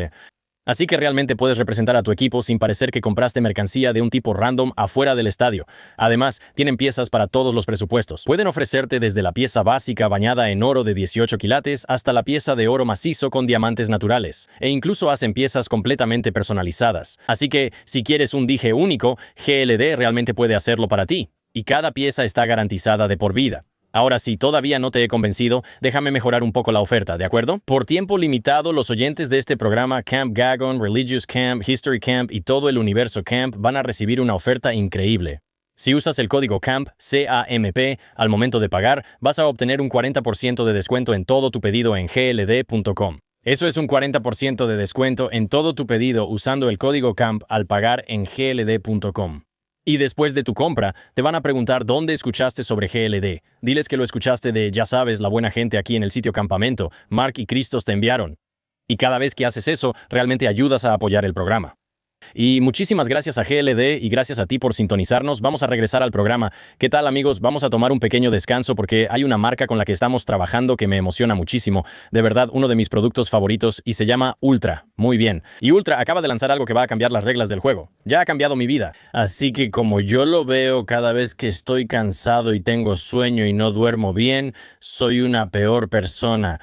Así que realmente puedes representar a tu equipo sin parecer que compraste mercancía de un tipo random afuera del estadio. Además, tienen piezas para todos los presupuestos. Pueden ofrecerte desde la pieza básica bañada en oro de 18 quilates hasta la pieza de oro macizo con diamantes naturales. E incluso hacen piezas completamente personalizadas. Así que, si quieres un dije único, GLD realmente puede hacerlo para ti. Y cada pieza está garantizada de por vida. Ahora, si todavía no te he convencido, déjame mejorar un poco la oferta, ¿de acuerdo? Por tiempo limitado, los oyentes de este programa Camp Gagon, Religious Camp, History Camp y todo el universo Camp van a recibir una oferta increíble. Si usas el código CAMP, C-A-M-P, al momento de pagar, vas a obtener un 40% de descuento en todo tu pedido en gld.com. Eso es un 40% de descuento en todo tu pedido usando el código CAMP al pagar en gld.com. Y después de tu compra, te van a preguntar dónde escuchaste sobre GLD. Diles que lo escuchaste de, ya sabes, la buena gente aquí en el sitio Campamento. Mark y Cristos te enviaron. Y cada vez que haces eso, realmente ayudas a apoyar el programa. Y muchísimas gracias a GLD y gracias a ti por sintonizarnos. Vamos a regresar al programa. ¿Qué tal, amigos? Vamos a tomar un pequeño descanso porque hay una marca con la que estamos trabajando que me emociona muchísimo. De verdad, uno de mis productos favoritos y se llama Ultra. Muy bien. Y Ultra acaba de lanzar algo que va a cambiar las reglas del juego. Ya ha cambiado mi vida. Así que como yo lo veo cada vez que estoy cansado y tengo sueño y no duermo bien, soy una peor persona.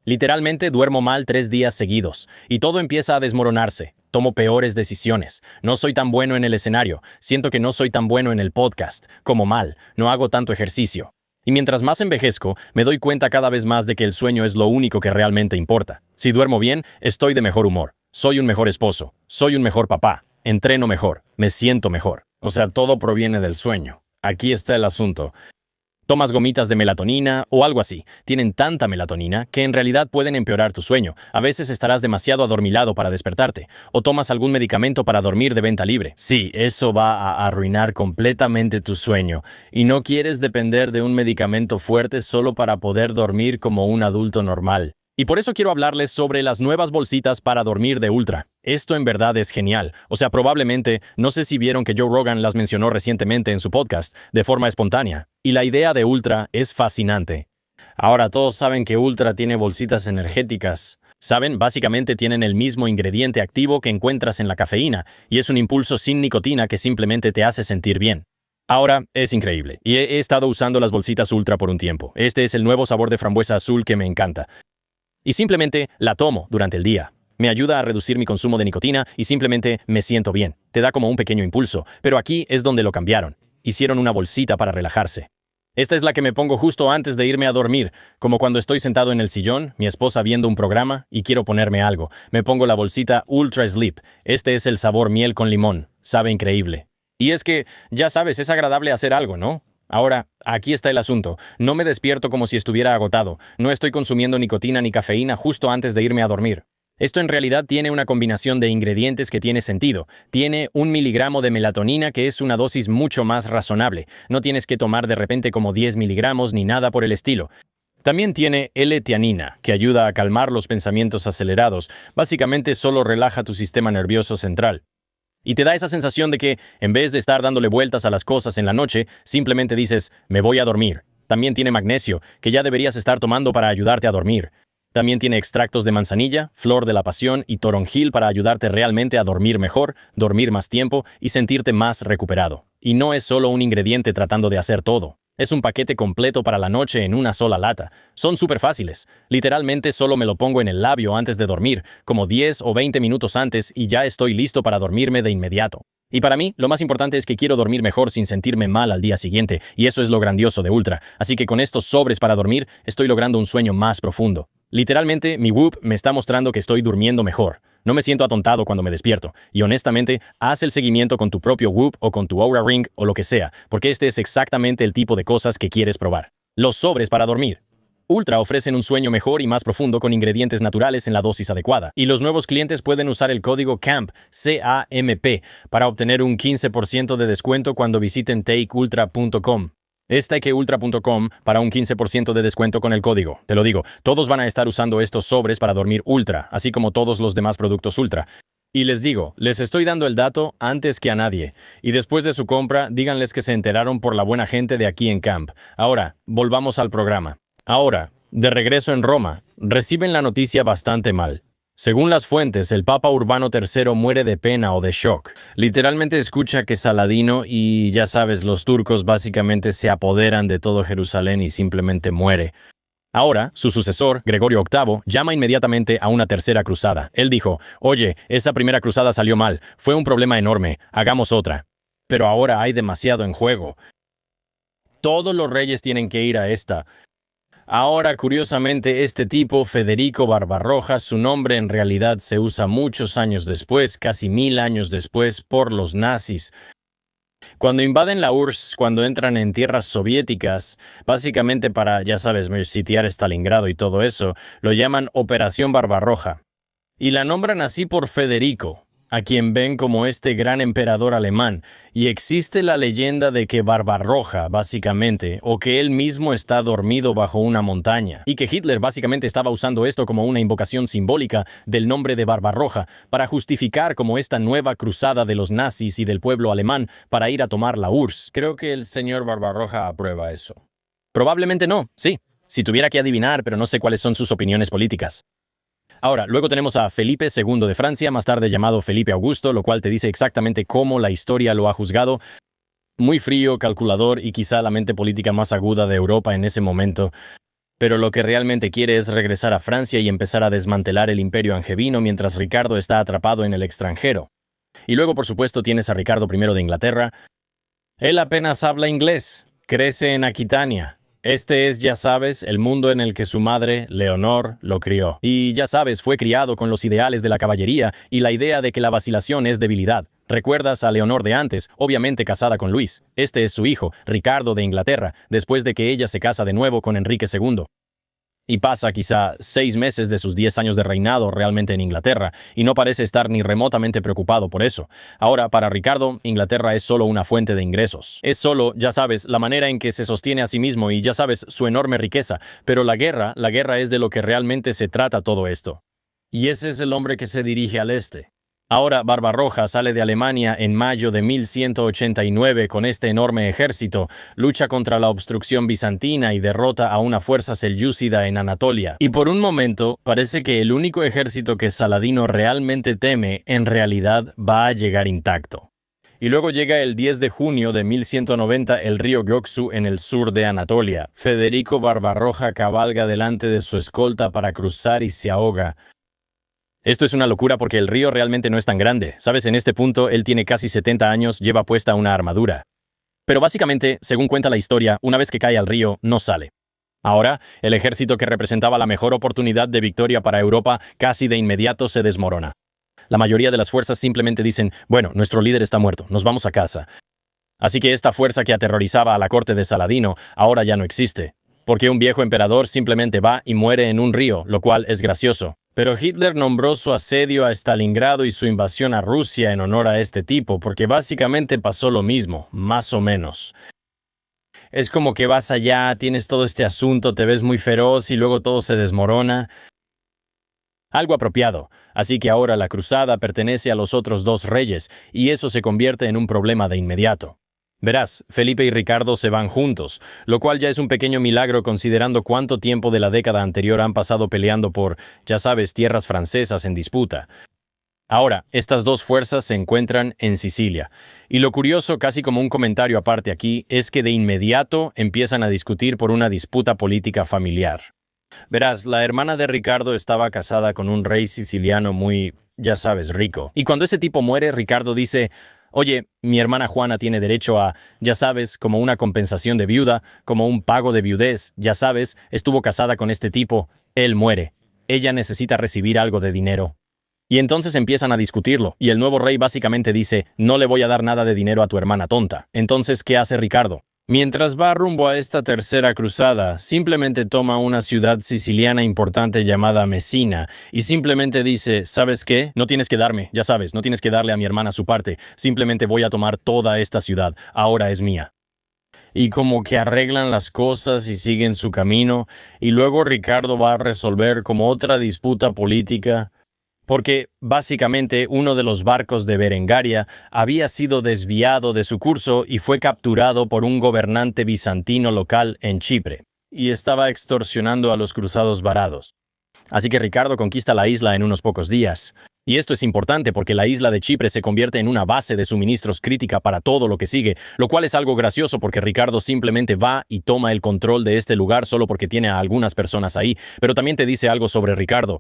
Literalmente duermo mal 3 días seguidos y todo empieza a desmoronarse. Tomo peores decisiones. No soy tan bueno en el escenario. Siento que no soy tan bueno en el podcast. Como mal. No hago tanto ejercicio. Y mientras más envejezco, me doy cuenta cada vez más de que el sueño es lo único que realmente importa. Si duermo bien, estoy de mejor humor. Soy un mejor esposo. Soy un mejor papá. Entreno mejor. Me siento mejor. Todo proviene del sueño. Aquí está el asunto. Tomas gomitas de melatonina o algo así. Tienen tanta melatonina que en realidad pueden empeorar tu sueño. A veces estarás demasiado adormilado para despertarte. O tomas algún medicamento para dormir de venta libre. Sí, eso va a arruinar completamente tu sueño. Y no quieres depender de un medicamento fuerte solo para poder dormir como un adulto normal. Y por eso quiero hablarles sobre las nuevas bolsitas para dormir de Ultra. Esto en verdad es genial. Probablemente, no sé si vieron que Joe Rogan las mencionó recientemente en su podcast, de forma espontánea. Y la idea de Ultra es fascinante. Ahora todos saben que Ultra tiene bolsitas energéticas. ¿Saben? Básicamente tienen el mismo ingrediente activo que encuentras en la cafeína, y es un impulso sin nicotina que simplemente te hace sentir bien. Ahora, es increíble. Y he estado usando las bolsitas Ultra por un tiempo. Este es el nuevo sabor de frambuesa azul que me encanta. Y simplemente la tomo durante el día. Me ayuda a reducir mi consumo de nicotina y simplemente me siento bien. Te da como un pequeño impulso, pero aquí es donde lo cambiaron. Hicieron una bolsita para relajarse. Esta es la que me pongo justo antes de irme a dormir, como cuando estoy sentado en el sillón, mi esposa viendo un programa y quiero ponerme algo. Me pongo la bolsita Ultra Sleep. Este es el sabor miel con limón. Sabe increíble. Y es que, ya sabes, es agradable hacer algo, ¿no? Ahora, aquí está el asunto. No me despierto como si estuviera agotado. No estoy consumiendo nicotina ni cafeína justo antes de irme a dormir. Esto en realidad tiene una combinación de ingredientes que tiene sentido. Tiene 1 miligramo de melatonina, que es una dosis mucho más razonable. No tienes que tomar de repente como 10 miligramos ni nada por el estilo. También tiene L-teanina, que ayuda a calmar los pensamientos acelerados. Básicamente solo relaja tu sistema nervioso central. Y te da esa sensación de que, en vez de estar dándole vueltas a las cosas en la noche, simplemente dices, me voy a dormir. También tiene magnesio, que ya deberías estar tomando para ayudarte a dormir. También tiene extractos de manzanilla, flor de la pasión y toronjil para ayudarte realmente a dormir mejor, dormir más tiempo y sentirte más recuperado. Y no es solo un ingrediente tratando de hacer todo. Es un paquete completo para la noche en una sola lata. Son súper fáciles. Literalmente solo me lo pongo en el labio antes de dormir, como 10 o 20 minutos antes, y ya estoy listo para dormirme de inmediato. Y para mí, lo más importante es que quiero dormir mejor sin sentirme mal al día siguiente, y eso es lo grandioso de Ultra. Así que con estos sobres para dormir, estoy logrando un sueño más profundo. Literalmente, mi Whoop me está mostrando que estoy durmiendo mejor. No me siento atontado cuando me despierto. Y honestamente, haz el seguimiento con tu propio Whoop o con tu Oura Ring o lo que sea, porque este es exactamente el tipo de cosas que quieres probar. Los sobres para dormir. Ultra ofrecen un sueño mejor y más profundo con ingredientes naturales en la dosis adecuada. Y los nuevos clientes pueden usar el código CAMP, C-A-M-P, para obtener un 15% de descuento cuando visiten takeultra.com. Es takeultra.com para un 15% de descuento con el código. Te lo digo, todos van a estar usando estos sobres para dormir Ultra, así como todos los demás productos Ultra. Y les digo, les estoy dando el dato antes que a nadie. Y después de su compra, díganles que se enteraron por la buena gente de aquí en Camp. Ahora, volvamos al programa. Ahora, de regreso en Roma, reciben la noticia bastante mal. Según las fuentes, el Papa Urbano III muere de pena o de shock. Literalmente escucha que Saladino y, ya sabes, los turcos básicamente se apoderan de todo Jerusalén y simplemente muere. Ahora, su sucesor, Gregorio VIII, llama inmediatamente a una tercera cruzada. Él dijo, oye, esa primera cruzada salió mal, fue un problema enorme, hagamos otra. Pero ahora hay demasiado en juego. Todos los reyes tienen que ir a esta. Ahora, curiosamente, este tipo, Federico Barbarroja, su nombre en realidad se usa muchos años después, casi 1000 años después, por los nazis. Cuando invaden la URSS, cuando entran en tierras soviéticas, básicamente para, ya sabes, sitiar Stalingrado y todo eso, lo llaman Operación Barbarroja. Y la nombran así por Federico, a quien ven como este gran emperador alemán, y existe la leyenda de que Barbarroja, básicamente, o que él mismo está dormido bajo una montaña, y que Hitler básicamente estaba usando esto como una invocación simbólica del nombre de Barbarroja, para justificar como esta nueva cruzada de los nazis y del pueblo alemán para ir a tomar la URSS. Creo que el señor Barbarroja aprueba eso. Probablemente no, sí, si tuviera que adivinar, pero no sé cuáles son sus opiniones políticas. Ahora, luego tenemos a Felipe II de Francia, más tarde llamado Felipe Augusto, lo cual te dice exactamente cómo la historia lo ha juzgado. Muy frío, calculador y quizá la mente política más aguda de Europa en ese momento. Pero lo que realmente quiere es regresar a Francia y empezar a desmantelar el imperio angevino mientras Ricardo está atrapado en el extranjero. Y luego, por supuesto, tienes a Ricardo I de Inglaterra. Él apenas habla inglés, crece en Aquitania. Este es, ya sabes, el mundo en el que su madre, Leonor, lo crió. Y ya sabes, fue criado con los ideales de la caballería y la idea de que la vacilación es debilidad. ¿Recuerdas a Leonor de antes, obviamente casada con Luis? Este es su hijo, Ricardo de Inglaterra, después de que ella se casa de nuevo con Enrique II. Y pasa quizá 6 meses de sus 10 años de reinado realmente en Inglaterra, y no parece estar ni remotamente preocupado por eso. Ahora, para Ricardo, Inglaterra es solo una fuente de ingresos. Es solo, ya sabes, la manera en que se sostiene a sí mismo y ya sabes, su enorme riqueza. Pero la guerra es de lo que realmente se trata todo esto. Y ese es el hombre que se dirige al este. Ahora Barbarroja sale de Alemania en mayo de 1189 con este enorme ejército, lucha contra la obstrucción bizantina y derrota a una fuerza selyúcida en Anatolia. Y por un momento, parece que el único ejército que Saladino realmente teme, en realidad va a llegar intacto. Y luego llega el 10 de junio de 1190 el río Göksu en el sur de Anatolia. Federico Barbarroja cabalga delante de su escolta para cruzar y se ahoga. Esto es una locura porque el río realmente no es tan grande. Sabes, en este punto él tiene casi 70 años, lleva puesta una armadura. Pero básicamente, según cuenta la historia, una vez que cae al río, no sale. Ahora, el ejército que representaba la mejor oportunidad de victoria para Europa casi de inmediato se desmorona. La mayoría de las fuerzas simplemente dicen, bueno, nuestro líder está muerto, nos vamos a casa. Así que esta fuerza que aterrorizaba a la corte de Saladino ahora ya no existe, porque un viejo emperador simplemente va y muere en un río, lo cual es gracioso. Pero Hitler nombró su asedio a Stalingrado y su invasión a Rusia en honor a este tipo, porque básicamente pasó lo mismo, más o menos. Es como que vas allá, tienes todo este asunto, te ves muy feroz y luego todo se desmorona. Algo apropiado, así que ahora la cruzada pertenece a los otros dos reyes, y eso se convierte en un problema de inmediato. Verás, Felipe y Ricardo se van juntos, lo cual ya es un pequeño milagro considerando cuánto tiempo de la década anterior han pasado peleando por, ya sabes, tierras francesas en disputa. Ahora, estas dos fuerzas se encuentran en Sicilia, y lo curioso, casi como un comentario aparte aquí, es que de inmediato empiezan a discutir por una disputa política familiar. Verás, la hermana de Ricardo estaba casada con un rey siciliano muy, ya sabes, rico. Y cuando ese tipo muere, Ricardo dice, oye, mi hermana Juana tiene derecho a, ya sabes, como una compensación de viuda, como un pago de viudez, ya sabes, estuvo casada con este tipo, él muere. Ella necesita recibir algo de dinero. Y entonces empiezan a discutirlo, y el nuevo rey básicamente dice, no le voy a dar nada de dinero a tu hermana tonta. Entonces, ¿qué hace Ricardo? Mientras va rumbo a esta tercera cruzada, simplemente toma una ciudad siciliana importante llamada Messina y simplemente dice, ¿sabes qué? No tienes que darme, ya sabes, no tienes que darle a mi hermana su parte, simplemente voy a tomar toda esta ciudad, ahora es mía. Y como que arreglan las cosas y siguen su camino, y luego Ricardo va a resolver como otra disputa política, porque básicamente uno de los barcos de Berengaria había sido desviado de su curso y fue capturado por un gobernante bizantino local en Chipre, y estaba extorsionando a los cruzados varados. Así que Ricardo conquista la isla en unos pocos días. Y esto es importante porque la isla de Chipre se convierte en una base de suministros crítica para todo lo que sigue, lo cual es algo gracioso porque Ricardo simplemente va y toma el control de este lugar solo porque tiene a algunas personas ahí, pero también te dice algo sobre Ricardo.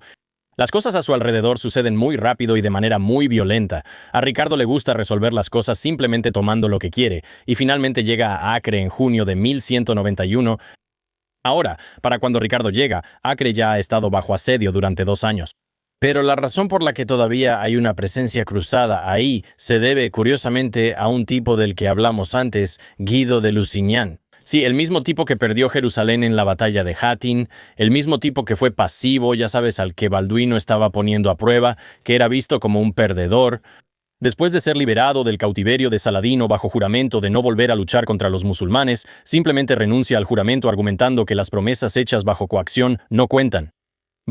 Las cosas a su alrededor suceden muy rápido y de manera muy violenta. A Ricardo le gusta resolver las cosas simplemente tomando lo que quiere, y finalmente llega a Acre en junio de 1191. Ahora, para cuando Ricardo llega, Acre ya ha estado bajo asedio durante 2 años. Pero la razón por la que todavía hay una presencia cruzada ahí se debe, curiosamente, a un tipo del que hablamos antes, Guido de Lusignan. Sí, el mismo tipo que perdió Jerusalén en la batalla de Hattin, el mismo tipo que fue pasivo, ya sabes, al que Balduino estaba poniendo a prueba, que era visto como un perdedor. Después de ser liberado del cautiverio de Saladino bajo juramento de no volver a luchar contra los musulmanes, simplemente renuncia al juramento argumentando que las promesas hechas bajo coacción no cuentan.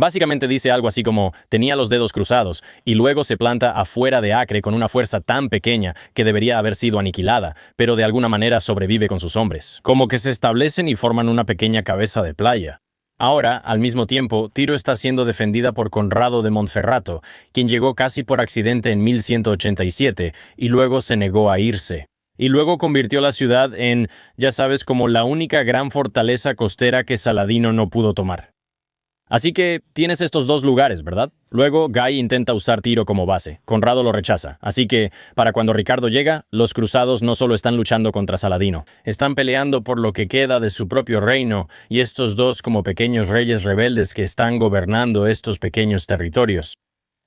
Básicamente dice algo así como, tenía los dedos cruzados, y luego se planta afuera de Acre con una fuerza tan pequeña que debería haber sido aniquilada, pero de alguna manera sobrevive con sus hombres. Como que se establecen y forman una pequeña cabeza de playa. Ahora, al mismo tiempo, Tiro está siendo defendida por Conrado de Montferrato, quien llegó casi por accidente en 1187, y luego se negó a irse. Y luego convirtió la ciudad en, ya sabes, como la única gran fortaleza costera que Saladino no pudo tomar. Así que tienes estos dos lugares, ¿verdad? Luego Guy intenta usar Tiro como base. Conrado lo rechaza. Así que, para cuando Ricardo llega, los cruzados no solo están luchando contra Saladino, están peleando por lo que queda de su propio reino, y estos dos como pequeños reyes rebeldes que están gobernando estos pequeños territorios.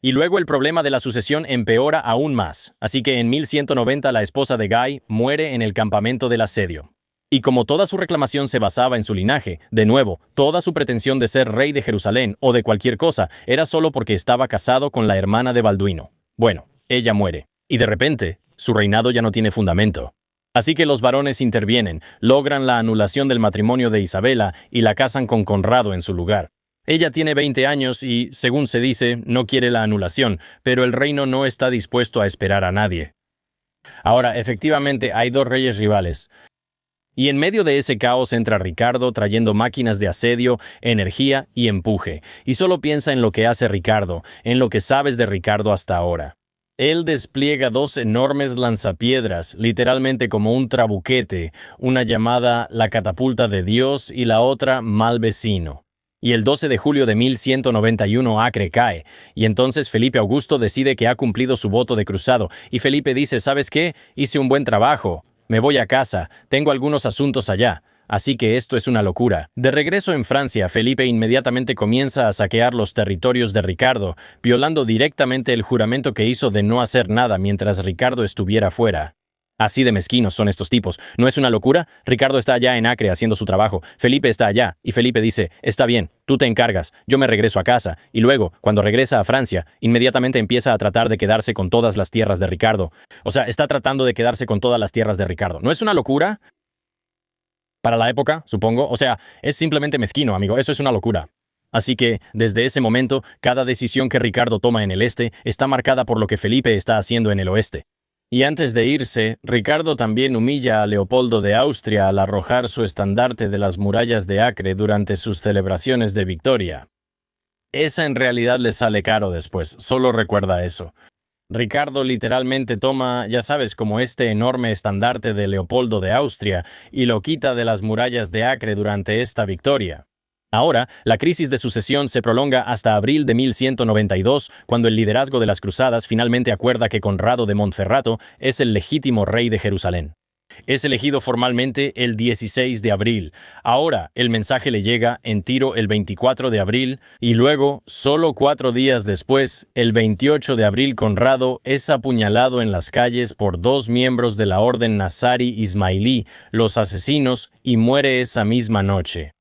Y luego el problema de la sucesión empeora aún más. Así que en 1190 la esposa de Guy muere en el campamento del asedio. Y como toda su reclamación se basaba en su linaje, de nuevo, toda su pretensión de ser rey de Jerusalén o de cualquier cosa era solo porque estaba casado con la hermana de Balduino. Bueno, ella muere. Y de repente, su reinado ya no tiene fundamento. Así que los varones intervienen, logran la anulación del matrimonio de Isabela y la casan con Conrado en su lugar. Ella tiene 20 años y, según se dice, no quiere la anulación, pero el reino no está dispuesto a esperar a nadie. Ahora, efectivamente, hay dos reyes rivales. Y en medio de ese caos entra Ricardo trayendo máquinas de asedio, energía y empuje. Y solo piensa en lo que hace Ricardo, en lo que sabes de Ricardo hasta ahora. Él despliega dos enormes lanzapiedras, literalmente como un trabuquete, una llamada la catapulta de Dios y la otra mal vecino. Y el 12 de julio de 1191 Acre cae, y entonces Felipe Augusto decide que ha cumplido su voto de cruzado, y Felipe dice, ¿sabes qué? Hice un buen trabajo, me voy a casa, tengo algunos asuntos allá. Así que esto es una locura. De regreso en Francia, Felipe inmediatamente comienza a saquear los territorios de Ricardo, violando directamente el juramento que hizo de no hacer nada mientras Ricardo estuviera fuera. Así de mezquinos son estos tipos. ¿No es una locura? Ricardo está allá en Acre haciendo su trabajo. Felipe está allá, y Felipe dice, está bien, tú te encargas, yo me regreso a casa. Y luego, cuando regresa a Francia, inmediatamente empieza a tratar de quedarse con todas las tierras de Ricardo. O sea, está tratando de quedarse con todas las tierras de Ricardo. ¿No es una locura? Para la época, supongo. O sea, es simplemente mezquino, amigo. Eso es una locura. Así que, desde ese momento, cada decisión que Ricardo toma en el este está marcada por lo que Felipe está haciendo en el oeste. Y antes de irse, Ricardo también humilla a Leopoldo de Austria al arrojar su estandarte de las murallas de Acre durante sus celebraciones de victoria. Esa en realidad le sale caro después, solo recuerda eso. Ricardo literalmente toma, ya sabes, como este enorme estandarte de Leopoldo de Austria y lo quita de las murallas de Acre durante esta victoria. Ahora, la crisis de sucesión se prolonga hasta abril de 1192, cuando el liderazgo de las cruzadas finalmente acuerda que Conrado de Montferrato es el legítimo rey de Jerusalén. Es elegido formalmente el 16 de abril. Ahora, el mensaje le llega en Tiro el 24 de abril y luego, solo 4 días después, el 28 de abril, Conrado es apuñalado en las calles por 2 miembros de la orden Nazari Ismailí, los asesinos, y muere esa misma noche.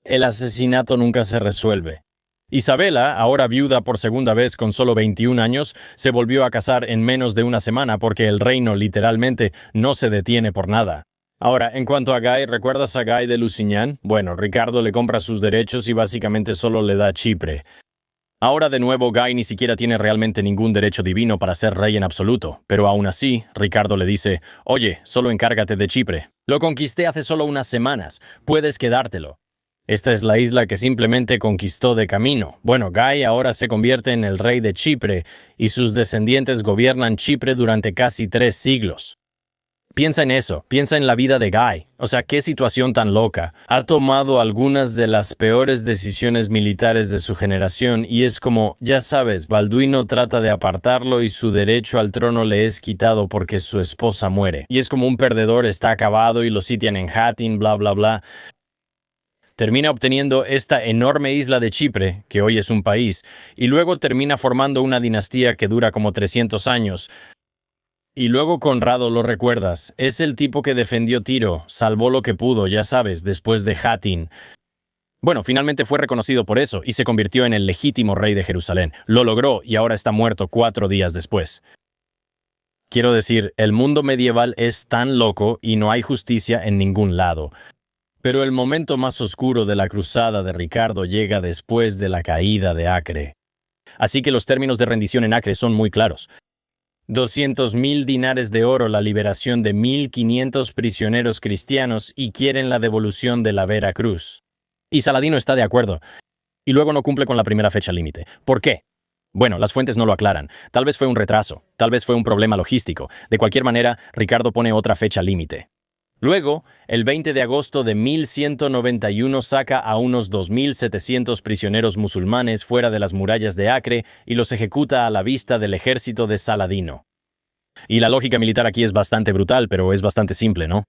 El asesinato nunca se resuelve. Isabela, ahora viuda por segunda vez con solo 21 años, se volvió a casar en menos de una semana porque el reino literalmente no se detiene por nada. Ahora, en cuanto a Guy, ¿recuerdas a Guy de Lusignan? Bueno, Ricardo le compra sus derechos y básicamente solo le da Chipre. Ahora de nuevo Guy ni siquiera tiene realmente ningún derecho divino para ser rey en absoluto, pero aún así, Ricardo le dice, oye, solo encárgate de Chipre. Lo conquisté hace solo unas semanas, puedes quedártelo. Esta es la isla que simplemente conquistó de camino. Bueno, Guy ahora se convierte en el rey de Chipre y sus descendientes gobiernan Chipre durante casi 3 siglos. Piensa en eso, piensa en la vida de Guy. O sea, qué situación tan loca. Ha tomado algunas de las peores decisiones militares de su generación y es como, ya sabes, Balduino trata de apartarlo y su derecho al trono le es quitado porque su esposa muere. Y es como un perdedor, está acabado y lo sitian en Hattin, bla bla bla. Termina obteniendo esta enorme isla de Chipre, que hoy es un país, y luego termina formando una dinastía que dura como 300 años. Y luego Conrado, lo recuerdas, es el tipo que defendió Tiro, salvó lo que pudo, ya sabes, después de Hattin. Bueno, finalmente fue reconocido por eso y se convirtió en el legítimo rey de Jerusalén. Lo logró y ahora está muerto 4 días después. Quiero decir, el mundo medieval es tan loco y no hay justicia en ningún lado. Pero el momento más oscuro de la cruzada de Ricardo llega después de la caída de Acre. Así que los términos de rendición en Acre son muy claros. 200.000 dinares de oro la liberación de 1.500 prisioneros cristianos y quieren la devolución de la Vera Cruz. Y Saladino está de acuerdo. Y luego no cumple con la primera fecha límite. ¿Por qué? Bueno, las fuentes no lo aclaran. Tal vez fue un retraso, tal vez fue un problema logístico. De cualquier manera, Ricardo pone otra fecha límite. Luego, el 20 de agosto de 1191 saca a unos 2.700 prisioneros musulmanes fuera de las murallas de Acre y los ejecuta a la vista del ejército de Saladino. Y la lógica militar aquí es bastante brutal, pero es bastante simple, ¿no?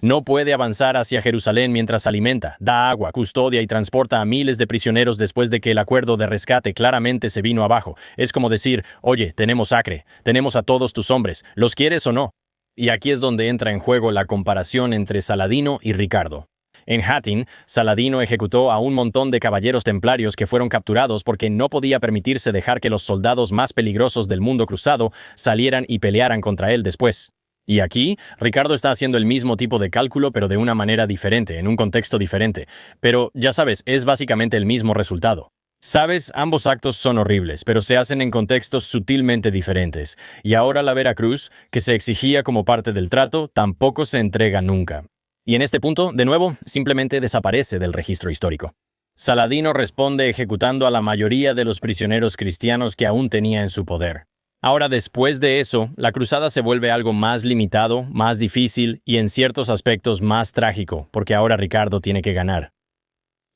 No puede avanzar hacia Jerusalén mientras alimenta, da agua, custodia y transporta a miles de prisioneros después de que el acuerdo de rescate claramente se vino abajo. Es como decir, oye, tenemos Acre, tenemos a todos tus hombres, ¿los quieres o no? Y aquí es donde entra en juego la comparación entre Saladino y Ricardo. En Hattin, Saladino ejecutó a un montón de caballeros templarios que fueron capturados porque no podía permitirse dejar que los soldados más peligrosos del mundo cruzado salieran y pelearan contra él después. Y aquí, Ricardo está haciendo el mismo tipo de cálculo pero de una manera diferente, en un contexto diferente. Pero, ya sabes, es básicamente el mismo resultado. Sabes, ambos actos son horribles, pero se hacen en contextos sutilmente diferentes. Y ahora la Vera Cruz, que se exigía como parte del trato, tampoco se entrega nunca. Y en este punto, de nuevo, simplemente desaparece del registro histórico. Saladino responde ejecutando a la mayoría de los prisioneros cristianos que aún tenía en su poder. Ahora, después de eso, la cruzada se vuelve algo más limitado, más difícil y en ciertos aspectos más trágico, porque ahora Ricardo tiene que ganar.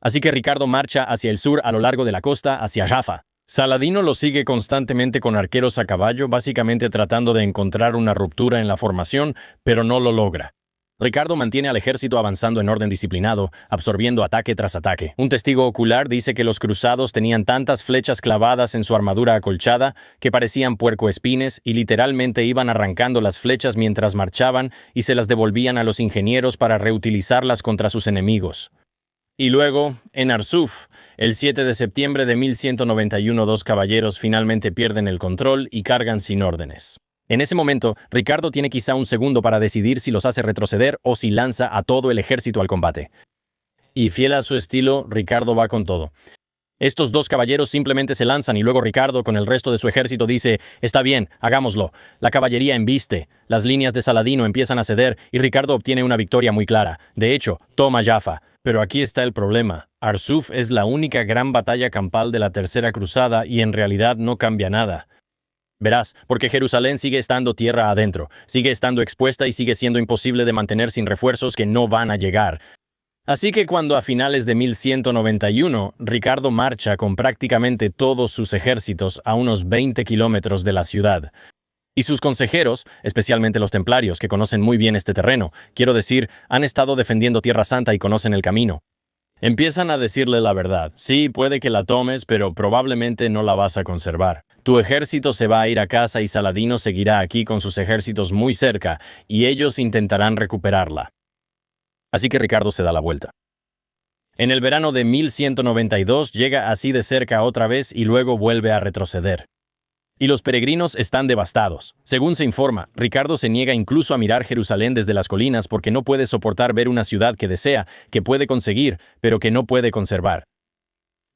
Así que Ricardo marcha hacia el sur a lo largo de la costa hacia Jaffa. Saladino lo sigue constantemente con arqueros a caballo, básicamente tratando de encontrar una ruptura en la formación, pero no lo logra. Ricardo mantiene al ejército avanzando en orden disciplinado, absorbiendo ataque tras ataque. Un testigo ocular dice que los cruzados tenían tantas flechas clavadas en su armadura acolchada que parecían puercoespines y literalmente iban arrancando las flechas mientras marchaban y se las devolvían a los ingenieros para reutilizarlas contra sus enemigos. Y luego, en Arsuf, el 7 de septiembre de 1191, dos caballeros finalmente pierden el control y cargan sin órdenes. En ese momento, Ricardo tiene quizá un segundo para decidir si los hace retroceder o si lanza a todo el ejército al combate. Y fiel a su estilo, Ricardo va con todo. Estos dos caballeros simplemente se lanzan y luego Ricardo con el resto de su ejército dice, está bien, hagámoslo. La caballería embiste, las líneas de Saladino empiezan a ceder y Ricardo obtiene una victoria muy clara. De hecho, toma Jaffa. Pero aquí está el problema. Arsuf es la única gran batalla campal de la Tercera Cruzada y en realidad no cambia nada. Verás, porque Jerusalén sigue estando tierra adentro, sigue estando expuesta y sigue siendo imposible de mantener sin refuerzos que no van a llegar. Así que cuando a finales de 1191, Ricardo marcha con prácticamente todos sus ejércitos a unos 20 kilómetros de la ciudad, y sus consejeros, especialmente los templarios que conocen muy bien este terreno, quiero decir, han estado defendiendo Tierra Santa y conocen el camino, empiezan a decirle la verdad. Sí, puede que la tomes, pero probablemente no la vas a conservar. Tu ejército se va a ir a casa y Saladino seguirá aquí con sus ejércitos muy cerca, y ellos intentarán recuperarla. Así que Ricardo se da la vuelta. En el verano de 1192 llega así de cerca otra vez y luego vuelve a retroceder. Y los peregrinos están devastados. Según se informa, Ricardo se niega incluso a mirar Jerusalén desde las colinas porque no puede soportar ver una ciudad que desea, que puede conseguir, pero que no puede conservar.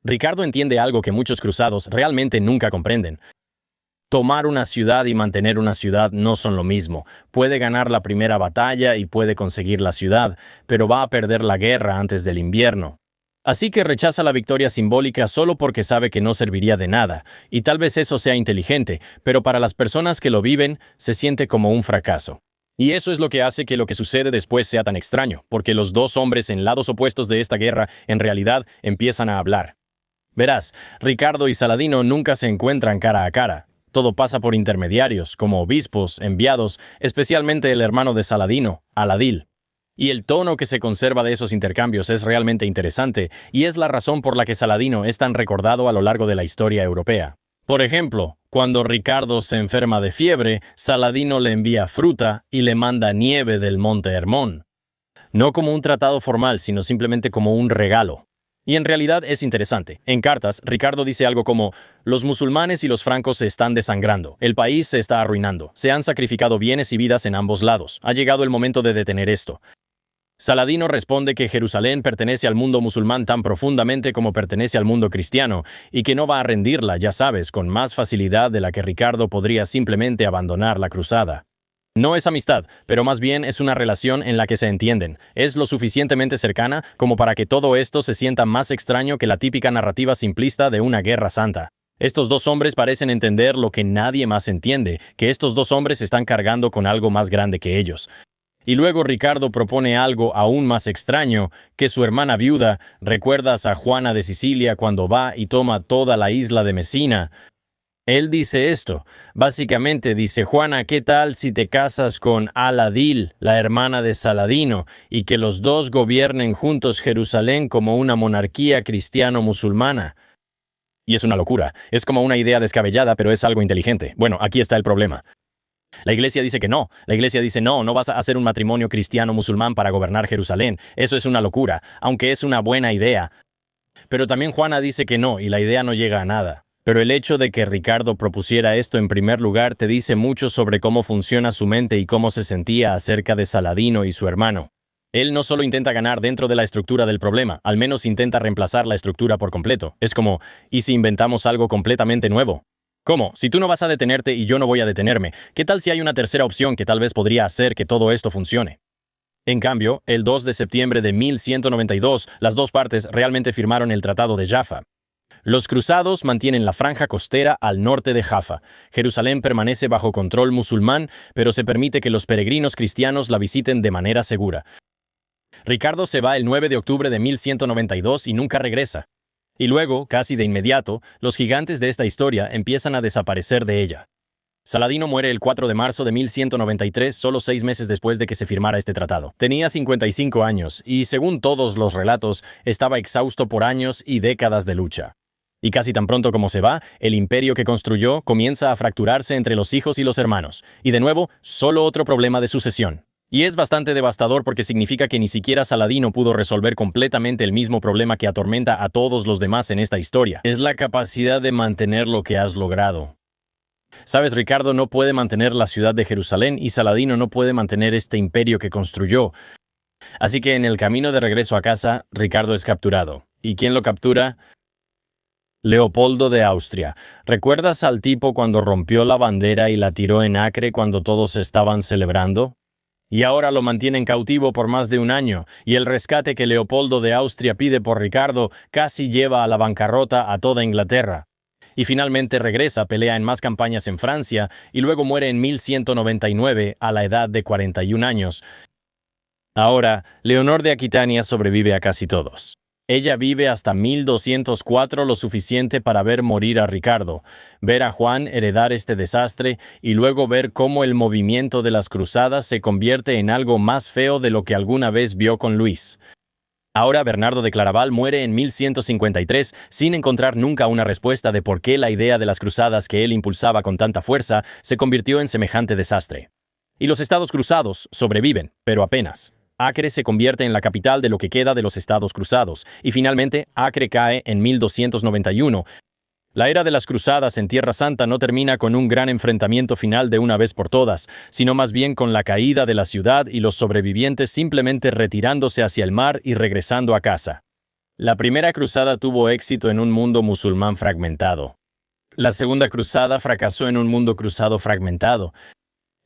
Ricardo entiende algo que muchos cruzados realmente nunca comprenden. Tomar una ciudad y mantener una ciudad no son lo mismo. Puede ganar la primera batalla y puede conseguir la ciudad, pero va a perder la guerra antes del invierno. Así que rechaza la victoria simbólica solo porque sabe que no serviría de nada, y tal vez eso sea inteligente, pero para las personas que lo viven, se siente como un fracaso. Y eso es lo que hace que lo que sucede después sea tan extraño, porque los dos hombres en lados opuestos de esta guerra en realidad empiezan a hablar. Verás, Ricardo y Saladino nunca se encuentran cara a cara. Todo pasa por intermediarios, como obispos, enviados, especialmente el hermano de Saladino, Aladil. Y el tono que se conserva de esos intercambios es realmente interesante, y es la razón por la que Saladino es tan recordado a lo largo de la historia europea. Por ejemplo, cuando Ricardo se enferma de fiebre, Saladino le envía fruta y le manda nieve del Monte Hermón. No como un tratado formal, sino simplemente como un regalo. Y en realidad es interesante. En cartas, Ricardo dice algo como, los musulmanes y los francos se están desangrando, el país se está arruinando, se han sacrificado bienes y vidas en ambos lados, ha llegado el momento de detener esto. Saladino responde que Jerusalén pertenece al mundo musulmán tan profundamente como pertenece al mundo cristiano, y que no va a rendirla, ya sabes, con más facilidad de la que Ricardo podría simplemente abandonar la cruzada. No es amistad, pero más bien es una relación en la que se entienden. Es lo suficientemente cercana como para que todo esto se sienta más extraño que la típica narrativa simplista de una guerra santa. Estos dos hombres parecen entender lo que nadie más entiende, que estos dos hombres están cargando con algo más grande que ellos. Y luego Ricardo propone algo aún más extraño, que su hermana viuda, ¿recuerdas a Juana de Sicilia cuando va y toma toda la isla de Mesina? Él dice esto, básicamente dice, Juana, ¿qué tal si te casas con Aladil, la hermana de Saladino, y que los dos gobiernen juntos Jerusalén como una monarquía cristiano-musulmana? Y es una locura, es como una idea descabellada, pero es algo inteligente. Bueno, aquí está el problema. La iglesia dice que no. La iglesia dice no vas a hacer un matrimonio cristiano-musulmán para gobernar Jerusalén. Eso es una locura, aunque es una buena idea. Pero también Juana dice que no, y la idea no llega a nada. Pero el hecho de que Ricardo propusiera esto en primer lugar te dice mucho sobre cómo funciona su mente y cómo se sentía acerca de Saladino y su hermano. Él no solo intenta ganar dentro de la estructura del problema, al menos intenta reemplazar la estructura por completo. Es como, ¿y si inventamos algo completamente nuevo? ¿Cómo? Si tú no vas a detenerte y yo no voy a detenerme, ¿qué tal si hay una tercera opción que tal vez podría hacer que todo esto funcione? En cambio, el 2 de septiembre de 1192, las dos partes realmente firmaron el Tratado de Jaffa. Los cruzados mantienen la franja costera al norte de Jaffa. Jerusalén permanece bajo control musulmán, pero se permite que los peregrinos cristianos la visiten de manera segura. Ricardo se va el 9 de octubre de 1192 y nunca regresa. Y luego, casi de inmediato, los gigantes de esta historia empiezan a desaparecer de ella. Saladino muere el 4 de marzo de 1193, solo 6 meses después de que se firmara este tratado. Tenía 55 años y, según todos los relatos, estaba exhausto por años y décadas de lucha. Y casi tan pronto como se va, el imperio que construyó comienza a fracturarse entre los hijos y los hermanos. Y de nuevo, solo otro problema de sucesión. Y es bastante devastador porque significa que ni siquiera Saladino pudo resolver completamente el mismo problema que atormenta a todos los demás en esta historia. Es la capacidad de mantener lo que has logrado. Sabes, Ricardo no puede mantener la ciudad de Jerusalén y Saladino no puede mantener este imperio que construyó. Así que en el camino de regreso a casa, Ricardo es capturado. ¿Y quién lo captura? Leopoldo de Austria. ¿Recuerdas al tipo cuando rompió la bandera y la tiró en Acre cuando todos estaban celebrando? Y ahora lo mantienen cautivo por más de un año, y el rescate que Leopoldo de Austria pide por Ricardo casi lleva a la bancarrota a toda Inglaterra. Y finalmente regresa, pelea en más campañas en Francia, y luego muere en 1199 a la edad de 41 años. Ahora, Leonor de Aquitania sobrevive a casi todos. Ella vive hasta 1204, lo suficiente para ver morir a Ricardo, ver a Juan heredar este desastre y luego ver cómo el movimiento de las cruzadas se convierte en algo más feo de lo que alguna vez vio con Luis. Ahora Bernardo de Claraval muere en 1153 sin encontrar nunca una respuesta de por qué la idea de las cruzadas que él impulsaba con tanta fuerza se convirtió en semejante desastre. Y los estados cruzados sobreviven, pero apenas. Acre se convierte en la capital de lo que queda de los estados cruzados, y finalmente Acre cae en 1291. La era de las cruzadas en Tierra Santa no termina con un gran enfrentamiento final de una vez por todas, sino más bien con la caída de la ciudad y los sobrevivientes simplemente retirándose hacia el mar y regresando a casa. La primera cruzada tuvo éxito en un mundo musulmán fragmentado. La segunda cruzada fracasó en un mundo cruzado fragmentado.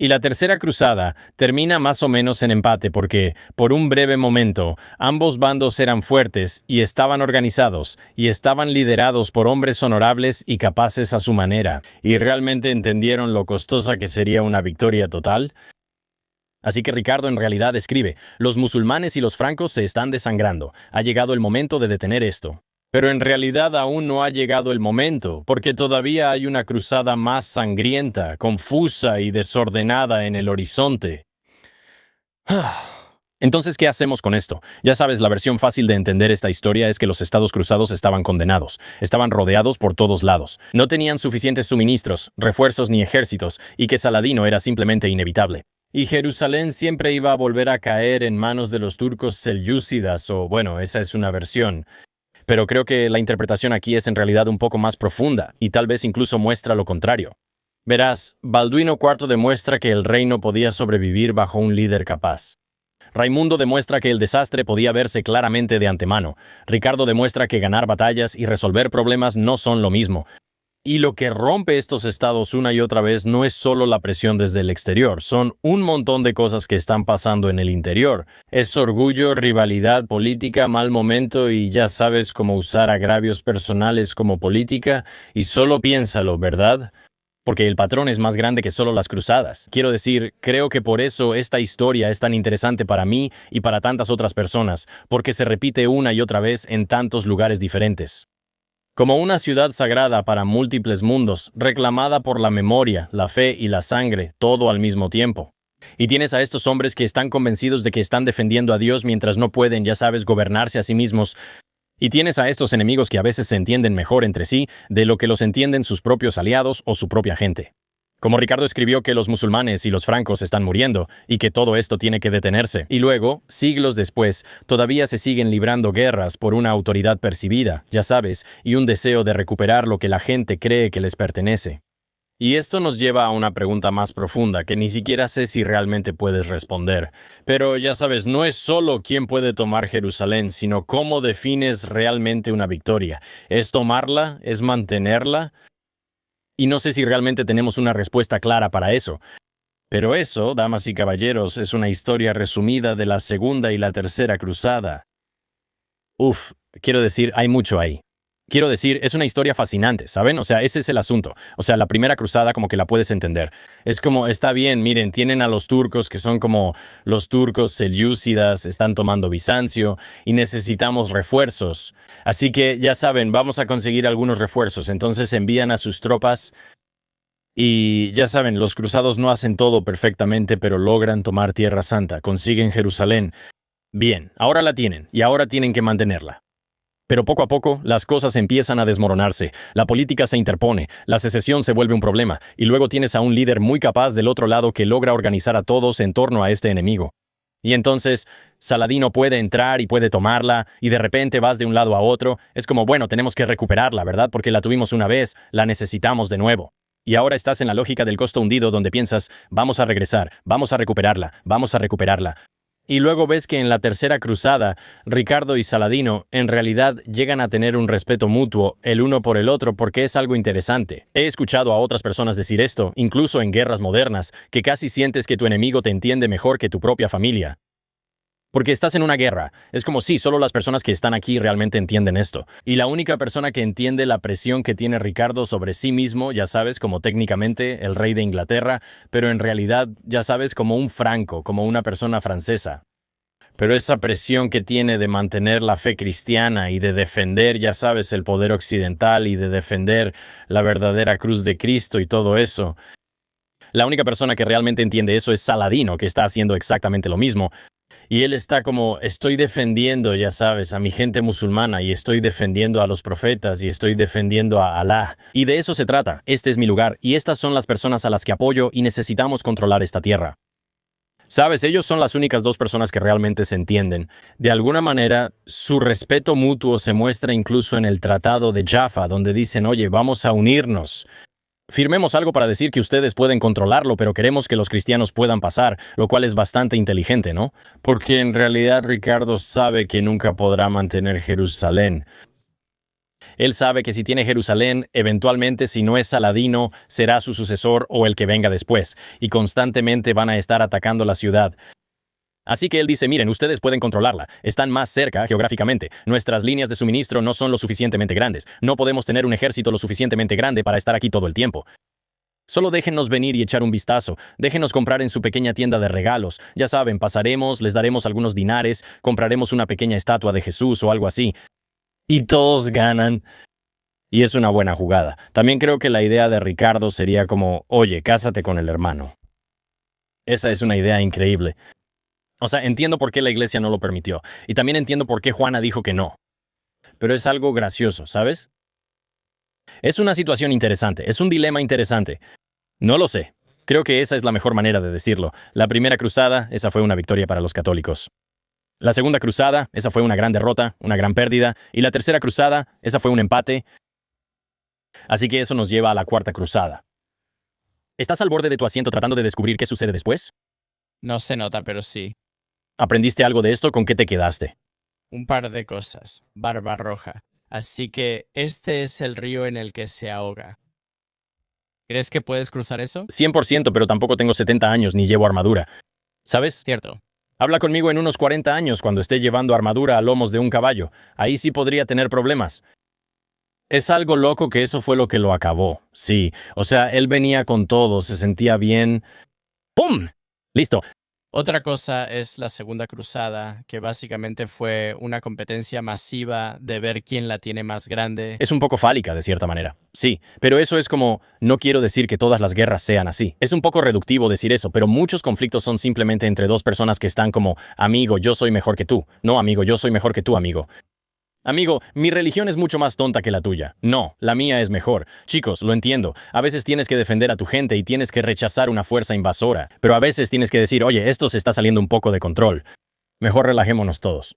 Y la tercera cruzada termina más o menos en empate porque, por un breve momento, ambos bandos eran fuertes y estaban organizados y estaban liderados por hombres honorables y capaces a su manera, y realmente entendieron lo costosa que sería una victoria total. Así que Ricardo en realidad escribe, los musulmanes y los francos se están desangrando, ha llegado el momento de detener esto. Pero en realidad aún no ha llegado el momento, porque todavía hay una cruzada más sangrienta, confusa y desordenada en el horizonte. Entonces, ¿qué hacemos con esto? Ya sabes, la versión fácil de entender esta historia es que los estados cruzados estaban condenados, estaban rodeados por todos lados, no tenían suficientes suministros, refuerzos ni ejércitos, y que Saladino era simplemente inevitable. Y Jerusalén siempre iba a volver a caer en manos de los turcos selyúcidas, o bueno, esa es una versión. Pero creo que la interpretación aquí es en realidad un poco más profunda y tal vez incluso muestra lo contrario. Verás, Balduino IV demuestra que el reino podía sobrevivir bajo un líder capaz. Raimundo demuestra que el desastre podía verse claramente de antemano. Ricardo demuestra que ganar batallas y resolver problemas no son lo mismo. Y lo que rompe estos estados una y otra vez no es solo la presión desde el exterior, son un montón de cosas que están pasando en el interior. Es orgullo, rivalidad, política, mal momento y ya sabes cómo usar agravios personales como política, y solo piénsalo, ¿verdad? Porque el patrón es más grande que solo las cruzadas. Quiero decir, creo que por eso esta historia es tan interesante para mí y para tantas otras personas, porque se repite una y otra vez en tantos lugares diferentes. Como una ciudad sagrada para múltiples mundos, reclamada por la memoria, la fe y la sangre, todo al mismo tiempo. Y tienes a estos hombres que están convencidos de que están defendiendo a Dios mientras no pueden, ya sabes, gobernarse a sí mismos. Y tienes a estos enemigos que a veces se entienden mejor entre sí de lo que los entienden sus propios aliados o su propia gente. Como Ricardo escribió que los musulmanes y los francos están muriendo y que todo esto tiene que detenerse. Y luego, siglos después, todavía se siguen librando guerras por una autoridad percibida, ya sabes, y un deseo de recuperar lo que la gente cree que les pertenece. Y esto nos lleva a una pregunta más profunda que ni siquiera sé si realmente puedes responder. Pero ya sabes, no es solo quién puede tomar Jerusalén, sino cómo defines realmente una victoria. ¿Es tomarla? ¿Es mantenerla? Y no sé si realmente tenemos una respuesta clara para eso. Pero eso, damas y caballeros, es una historia resumida de la Segunda y la Tercera Cruzada. Quiero decir, hay mucho ahí. Quiero decir, es una historia fascinante, ¿saben? O sea, ese es el asunto. O sea, la primera cruzada como que la puedes entender. Es como, está bien, miren, tienen a los turcos que son como los turcos selyúcidas, están tomando Bizancio y necesitamos refuerzos. Así que, ya saben, vamos a conseguir algunos refuerzos. Entonces envían a sus tropas y, ya saben, los cruzados no hacen todo perfectamente, pero logran tomar Tierra Santa, consiguen Jerusalén. Bien, ahora la tienen y ahora tienen que mantenerla. Pero poco a poco las cosas empiezan a desmoronarse, la política se interpone, la secesión se vuelve un problema, y luego tienes a un líder muy capaz del otro lado que logra organizar a todos en torno a este enemigo. Y entonces Saladino puede entrar y puede tomarla, y de repente vas de un lado a otro. Es como, bueno, tenemos que recuperarla, ¿verdad? Porque la tuvimos una vez, la necesitamos de nuevo. Y ahora estás en la lógica del costo hundido donde piensas, vamos a regresar, vamos a recuperarla, vamos a recuperarla. Y luego ves que en la tercera cruzada, Ricardo y Saladino en realidad llegan a tener un respeto mutuo el uno por el otro porque es algo interesante. He escuchado a otras personas decir esto, incluso en guerras modernas, que casi sientes que tu enemigo te entiende mejor que tu propia familia. Porque estás en una guerra. Es como si solo las personas que están aquí realmente entienden esto. Y la única persona que entiende la presión que tiene Ricardo sobre sí mismo, ya sabes, como técnicamente el rey de Inglaterra, pero en realidad, ya sabes, como un franco, como una persona francesa. Pero esa presión que tiene de mantener la fe cristiana y de defender, ya sabes, el poder occidental y de defender la verdadera cruz de Cristo y todo eso. La única persona que realmente entiende eso es Saladino, que está haciendo exactamente lo mismo. Y él está como, estoy defendiendo, ya sabes, a mi gente musulmana y estoy defendiendo a los profetas y estoy defendiendo a Alá. Y de eso se trata. Este es mi lugar y estas son las personas a las que apoyo y necesitamos controlar esta tierra. Sabes, ellos son las únicas dos personas que realmente se entienden. De alguna manera, su respeto mutuo se muestra incluso en el Tratado de Jaffa, donde dicen, oye, vamos a unirnos. Firmemos algo para decir que ustedes pueden controlarlo, pero queremos que los cristianos puedan pasar, lo cual es bastante inteligente, ¿no? Porque en realidad Ricardo sabe que nunca podrá mantener Jerusalén. Él sabe que si tiene Jerusalén, eventualmente si no es Saladino, será su sucesor o el que venga después, y constantemente van a estar atacando la ciudad. Así que él dice, miren, ustedes pueden controlarla, están más cerca geográficamente, nuestras líneas de suministro no son lo suficientemente grandes, no podemos tener un ejército lo suficientemente grande para estar aquí todo el tiempo. Solo déjennos venir y echar un vistazo, déjenos comprar en su pequeña tienda de regalos, ya saben, pasaremos, les daremos algunos dinares, compraremos una pequeña estatua de Jesús o algo así. Y todos ganan. Y es una buena jugada. También creo que la idea de Ricardo sería como, oye, cásate con el hermano. Esa es una idea increíble. O sea, entiendo por qué la iglesia no lo permitió. Y también entiendo por qué Juana dijo que no. Pero es algo gracioso, ¿sabes? Es una situación interesante, es un dilema interesante. No lo sé. Creo que esa es la mejor manera de decirlo. La primera cruzada, esa fue una victoria para los católicos. La segunda cruzada, esa fue una gran derrota, una gran pérdida. Y la tercera cruzada, esa fue un empate. Así que eso nos lleva a la cuarta cruzada. ¿Estás al borde de tu asiento tratando de descubrir qué sucede después? No se nota, pero sí. ¿Aprendiste algo de esto? ¿Con qué te quedaste? Un par de cosas. Barbarroja. Así que este es el río en el que se ahoga. ¿Crees que puedes cruzar eso? 100%, pero tampoco tengo 70 años ni llevo armadura. ¿Sabes? Cierto. Habla conmigo en unos 40 años cuando esté llevando armadura a lomos de un caballo. Ahí sí podría tener problemas. Es algo loco que eso fue lo que lo acabó. Sí, o sea, él venía con todo, se sentía bien. ¡Pum! Listo. Otra cosa es la Segunda Cruzada, que básicamente fue una competencia masiva de ver quién la tiene más grande. Es un poco fálica, de cierta manera. Sí, pero eso es como, no quiero decir que todas las guerras sean así. Es un poco reductivo decir eso, pero muchos conflictos son simplemente entre dos personas que están como, amigo, yo soy mejor que tú. No, amigo, yo soy mejor que tú, amigo. Amigo, mi religión es mucho más tonta que la tuya. No, la mía es mejor. Chicos, lo entiendo. A veces tienes que defender a tu gente y tienes que rechazar una fuerza invasora. Pero a veces tienes que decir, oye, esto se está saliendo un poco de control. Mejor relajémonos todos.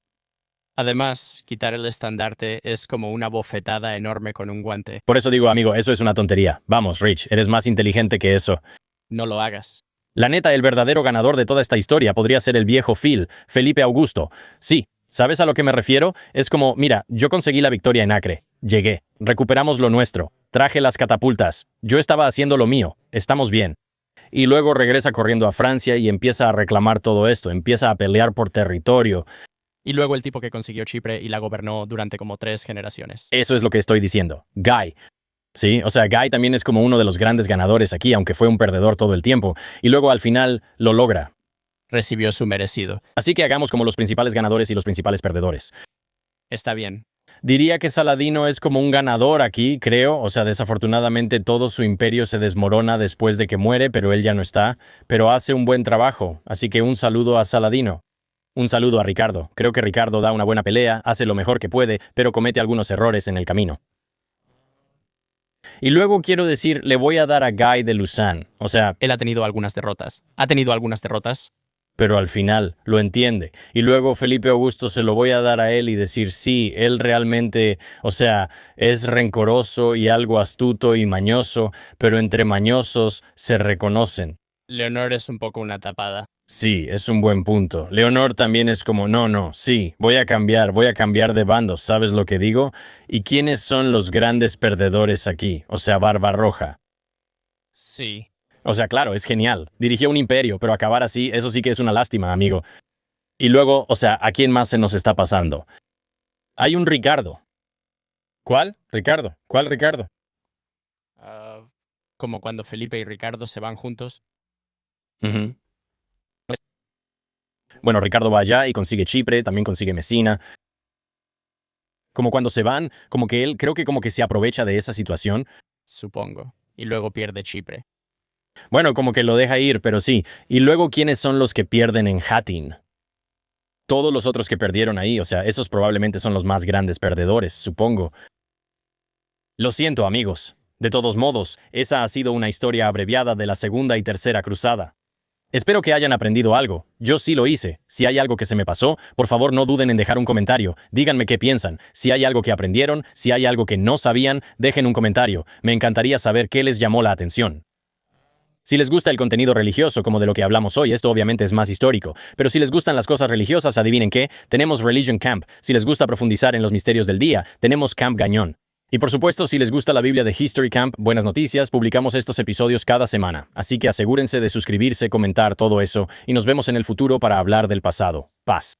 Además, quitar el estandarte es como una bofetada enorme con un guante. Por eso digo, amigo, eso es una tontería. Vamos, Rich, eres más inteligente que eso. No lo hagas. La neta, el verdadero ganador de toda esta historia podría ser el viejo Felipe Augusto. Sí. ¿Sabes a lo que me refiero? Es como, mira, yo conseguí la victoria en Acre. Llegué. Recuperamos lo nuestro. Traje las catapultas. Yo estaba haciendo lo mío. Estamos bien. Y luego regresa corriendo a Francia y empieza a reclamar todo esto. Empieza a pelear por territorio. Y luego el tipo que consiguió Chipre y la gobernó durante como 3 generaciones. Eso es lo que estoy diciendo. Guy. Sí, o sea, Guy también es como uno de los grandes ganadores aquí, aunque fue un perdedor todo el tiempo. Y luego al final lo logra. Recibió su merecido. Así que hagamos como los principales ganadores y los principales perdedores. Está bien. Diría que Saladino es como un ganador aquí, creo. O sea, desafortunadamente todo su imperio se desmorona después de que muere, pero él ya no está. Pero hace un buen trabajo, así que un saludo a Saladino. Un saludo a Ricardo. Creo que Ricardo da una buena pelea, hace lo mejor que puede, pero comete algunos errores en el camino. Y luego quiero decir, le voy a dar a Guy de Luzán. O sea, Él ha tenido algunas derrotas. Ha tenido algunas derrotas. pero al final lo entiende. Y luego Felipe Augusto se lo voy a dar a él y decir, sí, él realmente, o sea, es rencoroso y algo astuto y mañoso, pero entre mañosos se reconocen. Leonor es un poco una tapada. Sí, es un buen punto. Leonor también es como, no, sí, voy a cambiar de bando, ¿sabes lo que digo? ¿Y quiénes son los grandes perdedores aquí? O sea, Barbarroja. Sí. O sea, claro, es genial. Dirigió un imperio, pero acabar así, eso sí que es una lástima, amigo. Y luego, o sea, ¿a quién más se nos está pasando? Hay un Ricardo. ¿Cuál? Ricardo. ¿Cuál Ricardo? Como cuando Felipe y Ricardo se van juntos. Ujú. Bueno, Ricardo va allá y consigue Chipre, también consigue Messina. Como cuando se van, como que él creo que como que se aprovecha de esa situación. Supongo. Y luego pierde Chipre. Bueno, como que lo deja ir, pero sí. Y luego, ¿quiénes son los que pierden en Hattin? Todos los otros que perdieron ahí, o sea, esos probablemente son los más grandes perdedores, supongo. Lo siento, amigos. De todos modos, esa ha sido una historia abreviada de la Segunda y Tercera Cruzada. Espero que hayan aprendido algo. Yo sí lo hice. Si hay algo que se me pasó, por favor no duden en dejar un comentario. Díganme qué piensan. Si hay algo que aprendieron, si hay algo que no sabían, dejen un comentario. Me encantaría saber qué les llamó la atención. Si les gusta el contenido religioso como de lo que hablamos hoy, esto obviamente es más histórico, pero si les gustan las cosas religiosas, adivinen qué, tenemos Religion Camp. Si les gusta profundizar en los misterios del día, tenemos Camp Gañón. Y por supuesto, si les gusta la Biblia de History Camp, buenas noticias, publicamos estos episodios cada semana, así que asegúrense de suscribirse, comentar todo eso, y nos vemos en el futuro para hablar del pasado. Paz.